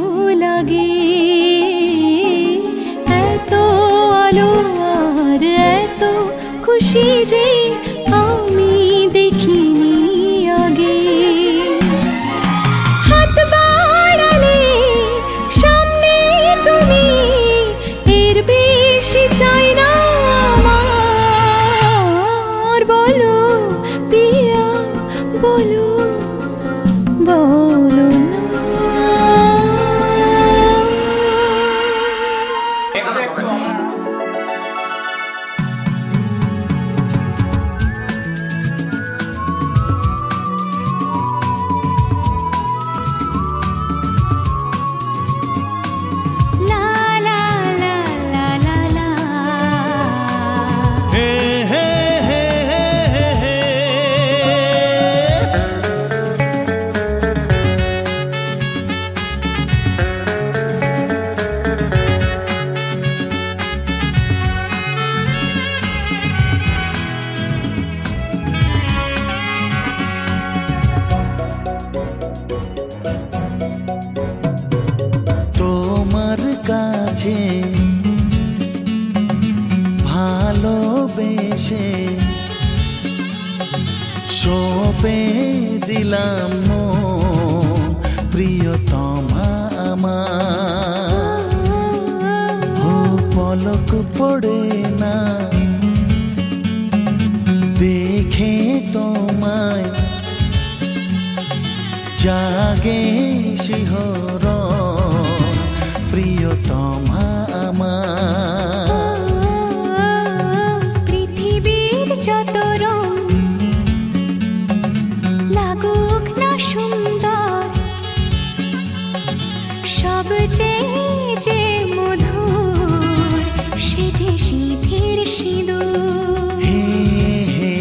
লাগে এত আলো আর এত খুশি যে আমি দেখিনি আগে হাত বাড়ালে সামনে তুমি এর বেশি চাই না আমার বলো পিয়া বলো बोलो ना ला ला ला ला ला ला हे हे हे हे हे তোমার কাছে ভালোবেসে সঁপে দিলাম প্রিয়তমা আমার ও পলক পড়ে না দেখে তোমায় জাগে শিহরণ প্রিয়তমা আমার পৃথিবীর যত রং লাগুক না সুন্দর সবচেয়ে যে মধুর সে যে সিঁথির সিঁদুর হে হে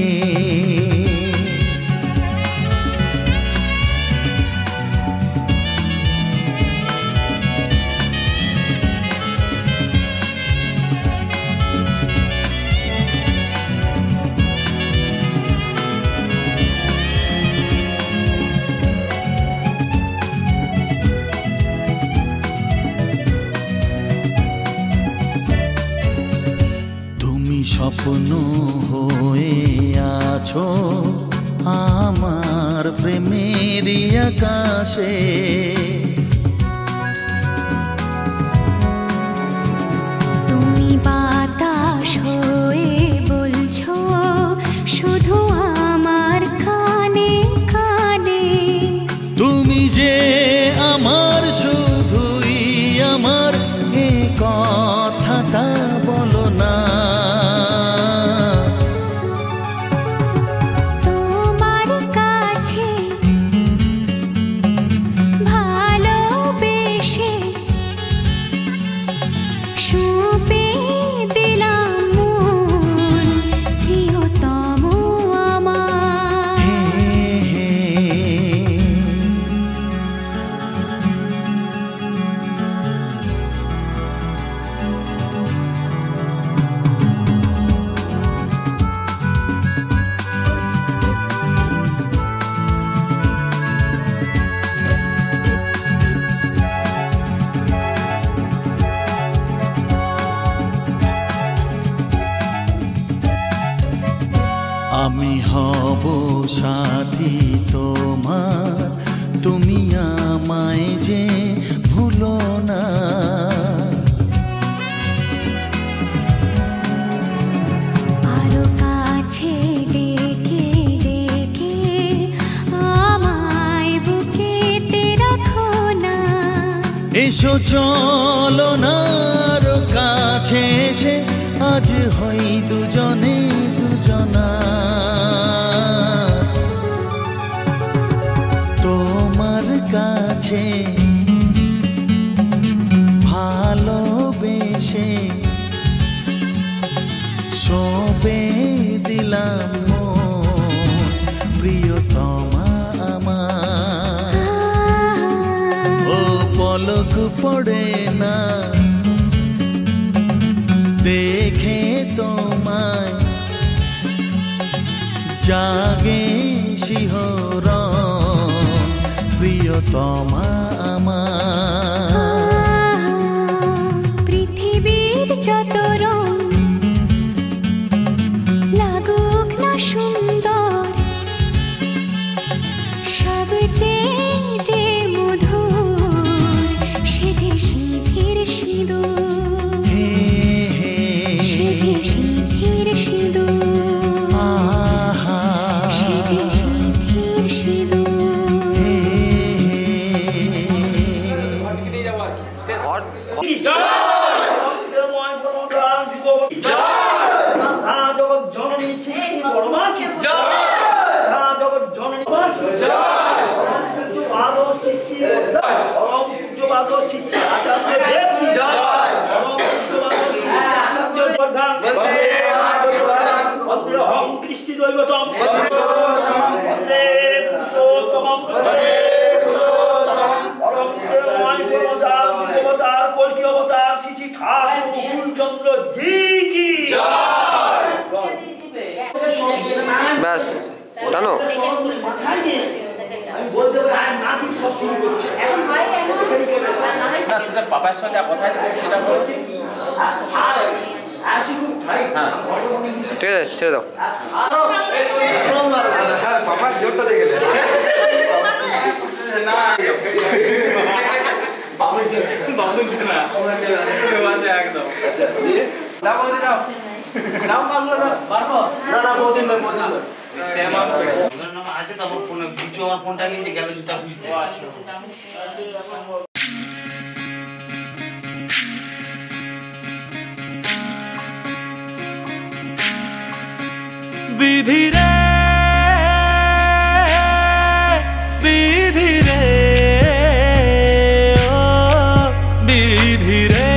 স্বপ্ন হয়ে আছো আমার প্রেমের আকাশে তুমি বাতাস হয়ে বলছো শুধু আমার কানে কানে তুমি যে আমার শুধুই আমার এ কথাটা বলো না তোমার কাছে ভালো হব সাথী তোমার, তুমি আমায় যে ভুলো না। আরো কাছে ডেকে ডেকে আমায় বুকেতে রাখো না। এসো চলো না আরো কাছে এসে আজ হই দুজনে দুজনা। তোমার কাছে ভালোবেসে সবে দিলাম মন, প্রিয়তমা আমার। ও পলক পড়ে না দেখে তোমায়, জাগে শিহরণ, প্রিয়তমা আমার। পৃথিবীর যত রং লাগুক না সুন্দর, সবচেয়ে যে মধুর সে যে সিঁথির সিঁদুর, সে যে সিঁথির সিঁদুর, সে যে সিঁথির সিঁদুর। কৃষ্টি দৈবতম বন্দে পুরুষোত্তমম, পরম প্রেমময় গুণদার দেবতার কল্কি অবতার শ্রী শ্রী ঠাকুর মুকুলচন্দ্র জি কি জয়। ব্যাস টানো। মাথায় নিয়ে আমি বলতে পারি না, ঠিক সব শুরু করছে না, সেটা পাপার সাথে কথা আছে সেটা বলছি। ঠিক আছে ছেড়ে দাও। পাপার জোরটা দেখে একদম আছে তো আমার ফোনে ভিডিও, আমার ফোনটা নিয়ে গেল জুতা বুঝতে বিধি রে বিধি রে ও বিধি রে,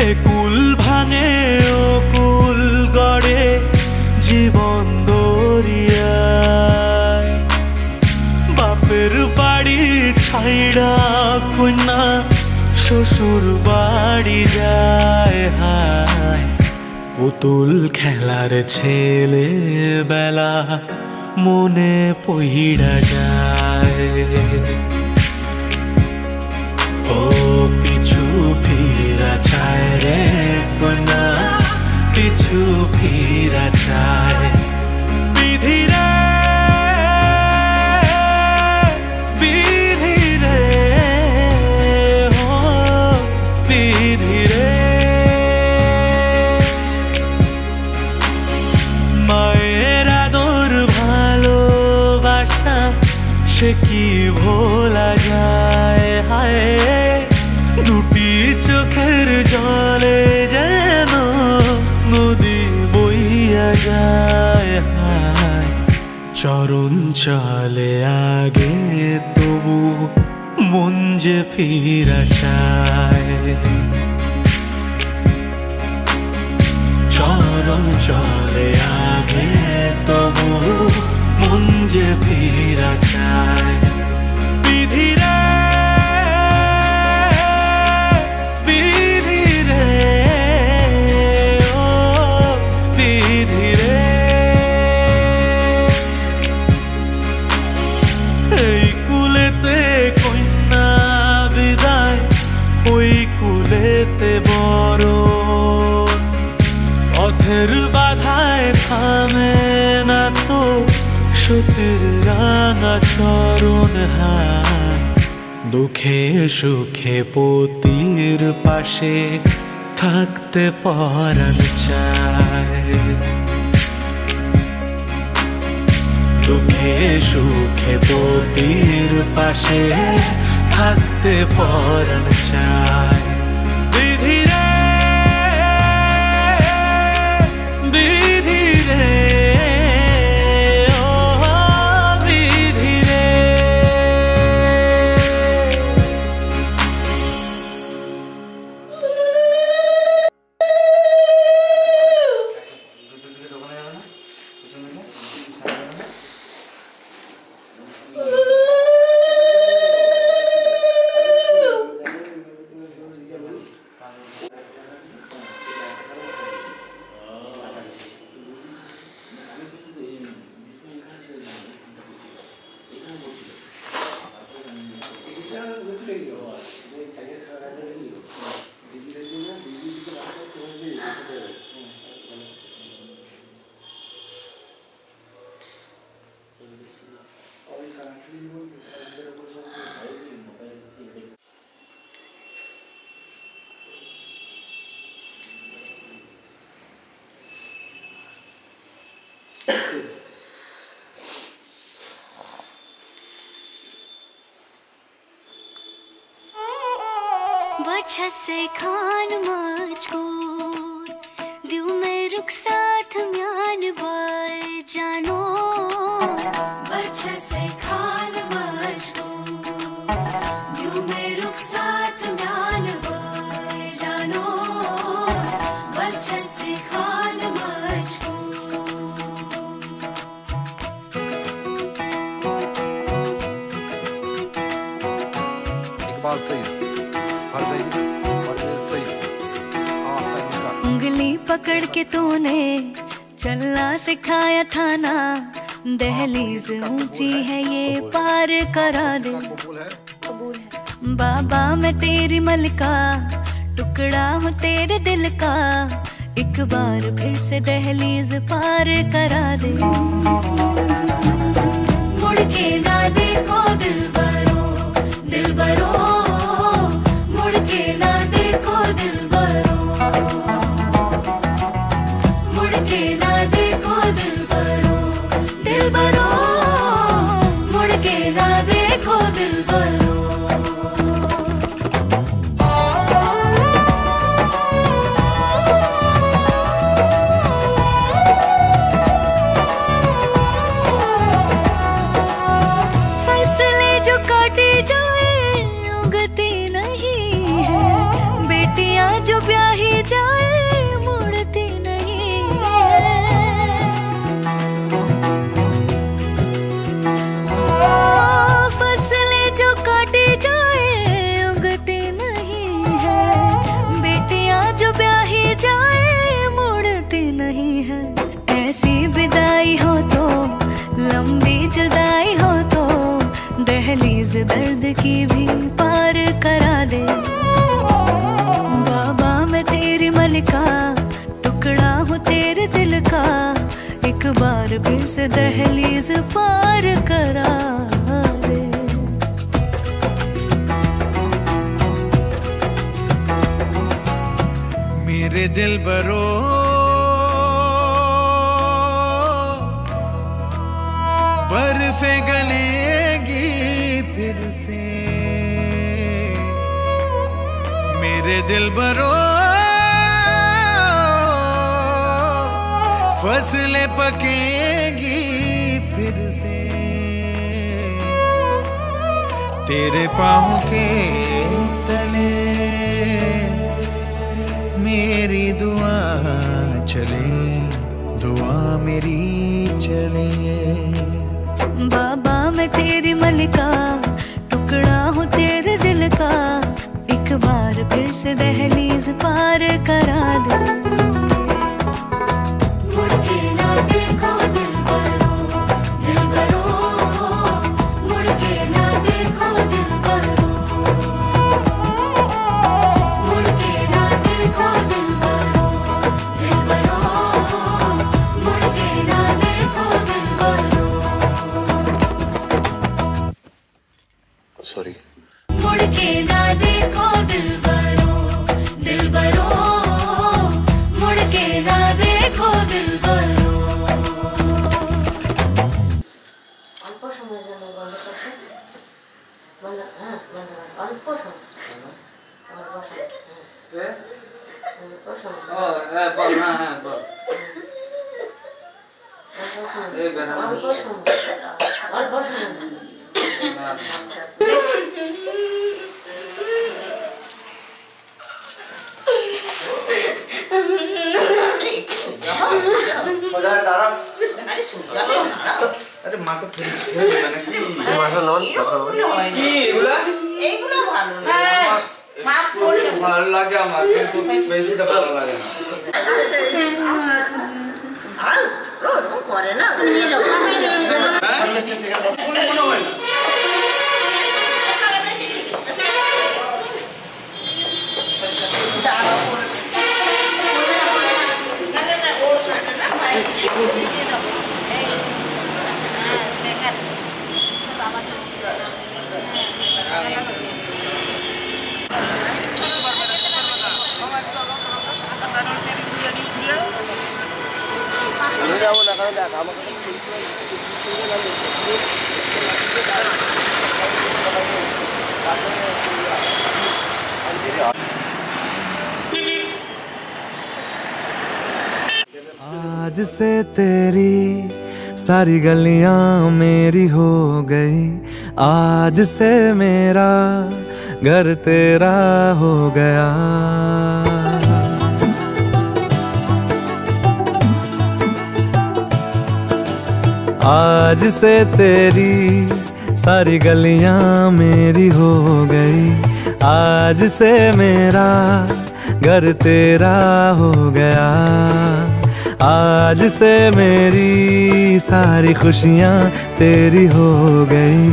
এ কুল ভাঙে ও কুল গড়ে জীবন দরিয়ায়, বাপের বাড়ি ছাইড়া কন্যা শ্বশুর বাড়ি যায়। হায় পুতুল খেলার ছেলে বেলা মনে পইড়া যায়। ও পিছু ফিরা চায় রে কন্যা, পিছু ফিরা চায়। বিধি রে বিধি রে ও বিধি রে, মায়ের আদর ভালোবাসা সে কি ভোলা যায়। হায় দুটি চোখের জলে যেন নদী বইয়া যায়। হায় চরণ চলে আগে তবু মন যে ফিরা চায়। চরণ চলে আগে তবু মন যে ফিরা চায়। বিধি রে বিধি রে ও বিধি রে, এই কুলেতে কন্যা বিদায়, ওই কুলেতে বড় সতীর রাঙা চরণ হাত দুঃখে সুখে পতির পাশে থাকতে পরাণ চায় দুঃখে সুখে পতির পাশে থাকতে পরাণ চায় বিধি রে বিধি রে बच्चा से खान माच को दिल में रुक साथ म्यान बार जानो बच्चा से खान माच को दिल में रुक साथ म्यान बार जानो बच्चा से खान माच को बात सही उंगली पकड़ के तूने चलना सिखाया था ना दहलीज ऊंची है ये पार करा दे बाबा मैं तेरी मलका टुकड़ा हूँ तेरे दिल का एक बार फिर से दहलीज पार करा दे मुड़ के ना देखो दिलबरो दिलबरो मुड़ के ना देखो दिलबरो मुड़ के ना देखो दिलबरो दिलबरो मुड़ के ना देखो दिलबरो फसलें जो काटे जाए उगती नहीं है बेटियां जो ब्याही जाए मुड़ती नहीं है फसलें जो काटे जाए उगती नहीं है बेटियां जो ब्याही जाए मुड़ती नहीं है ऐसी विदाई हो तो लंबी जुदाई हो तो दहलीज दर्द की भी पार करा दे बाबा मैं तेरी मलिका टुकड़ा हूँ तेरे दिल का एक बार फिर से दहलीज पार करा दे मेरे दिल बरो बर्फे गलेगी फिर से मेरे दिल बरो फसलें पकेगी फिर से तेरे पाँव के तले मेरी दुआ चले दुआ मेरी चले बाबा मैं तेरी मलिका टुकड़ा हूँ तेरे दिल का एक बार फिर से दहलीज पार करा दे मुड़ के ना देखो दिलबरो दिलबरो मुड़ के ना देखो दिलबरो मुड़ के ना देखो दिलबरो दिलबरो मुड़ के ना देखो दिलबरो ভালো লাগে আমার, কিন্তু বেশিটা ভালো লাগে না। आज से तेरी सारी गलियां मेरी हो गई, आज से मेरा घर तेरा हो गया। आज से तेरी सारी गलियां मेरी हो गई, आज से मेरा घर तेरा हो गया। आज से मेरी सारी खुशियां तेरी हो गई,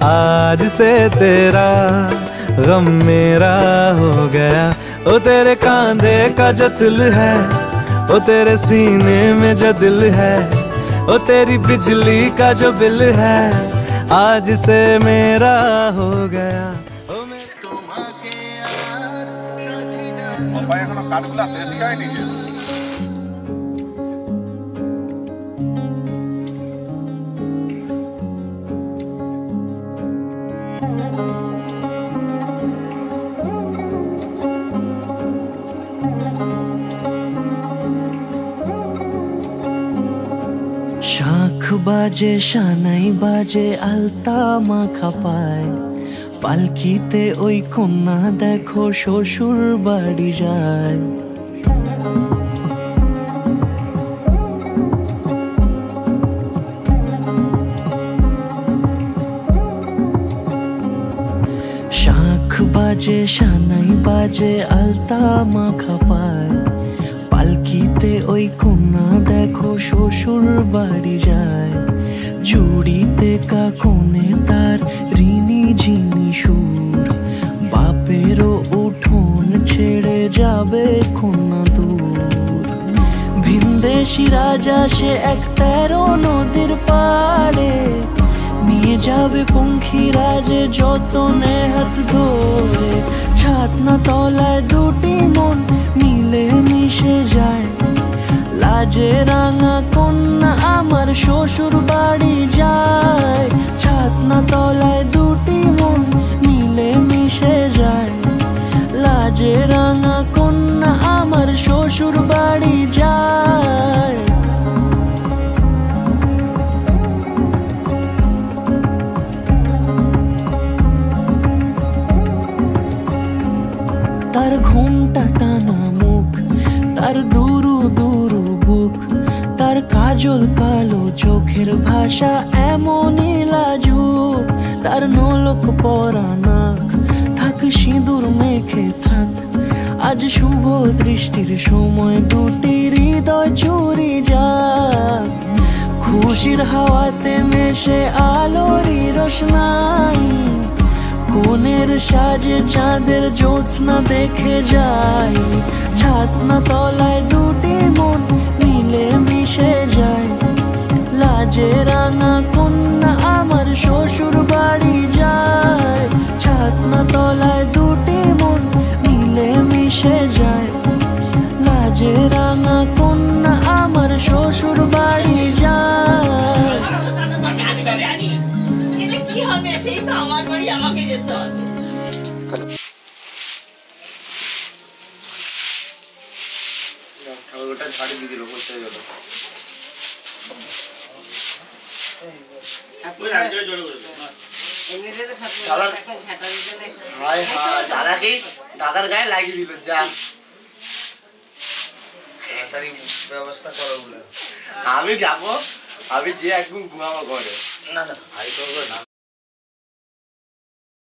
आज से तेरा गम मेरा हो गया। ओ तेरे कांधे का जो दिल है, ओ तेरे सीने में जो दिल है, ओ तेरी बिजली का जो बिल है, आज से मेरा हो गया। শাঁখ বাজে শানাই বাজে আলতা মাখা পায়, পালকিতে ওই কন্যা দেখো শ্বশুর বাড়ি যায়। শাঁখ বাজে শানাই বাজে আলতা মাখা পায়, পালকিতে ওই কন্যা দেখো শ্বশুর বাড়ি যায়। চুড়িতে কাকনে তার ঋণী ঝিনি সুর, বাপেরও উঠোন ছেড়ে যাবে কন্যা দূর। ভিনদেশি রাজা সে এক 13 নদীর পাড়ে, নিয়ে যাবে পঙ্খিরাজে যতনে হাত ধরে। ছাতনা তলায় দুটি মন মিলে মিশে যায়, লাজে রাঙা কন্যা আমার শ্বশুর বাড়ি যায়। ছাতনা তলায় দুটি মন মিলে মিশে যায়, লাজে রাঙা কন্যা আমার শ্বশুর বাড়ি যায়। তার ঘুমটা টানা মুখ, তার দুরু দুরু বুক, তার কাজল কালো চোখের ভাষা এমনই লাজুক। তার নোলক পরা নাক, থাক সিঁদুর মেখে থাক, আজ শুভ দৃষ্টির সময় দুটি হৃদয় চুরি যাক। খুশির হাওয়াতে মেশে আলোরই রোশনাই, কোণের সাজে চাঁদের জ্যোৎস্না দেখে যাই। ছাতনা তলায় দুটি মন মিলে মিশে যায়, লাজে রাঙা কন্যা আমার শ্বশুর বাড়ি যায়। ছাতনা তলায় দুটি মন মিলে মিশে যায়, লাজে রাঙা কন্যা আমার শ্বশুর বাড়ি যায়। কি হবে সেই তো আমার বাড়ি, আমাকে যেতে হবে। ছাগলটা ছাড়ি দিয়ে দিল, করতে গেল। দাদার গায়ে লাগিয়ে দিল যা তাড়াতাড়ি ব্যবস্থা করো বলে আমি যাবো আমি যে একদম ঘুমাবো ঘরে না না ভাই করবো না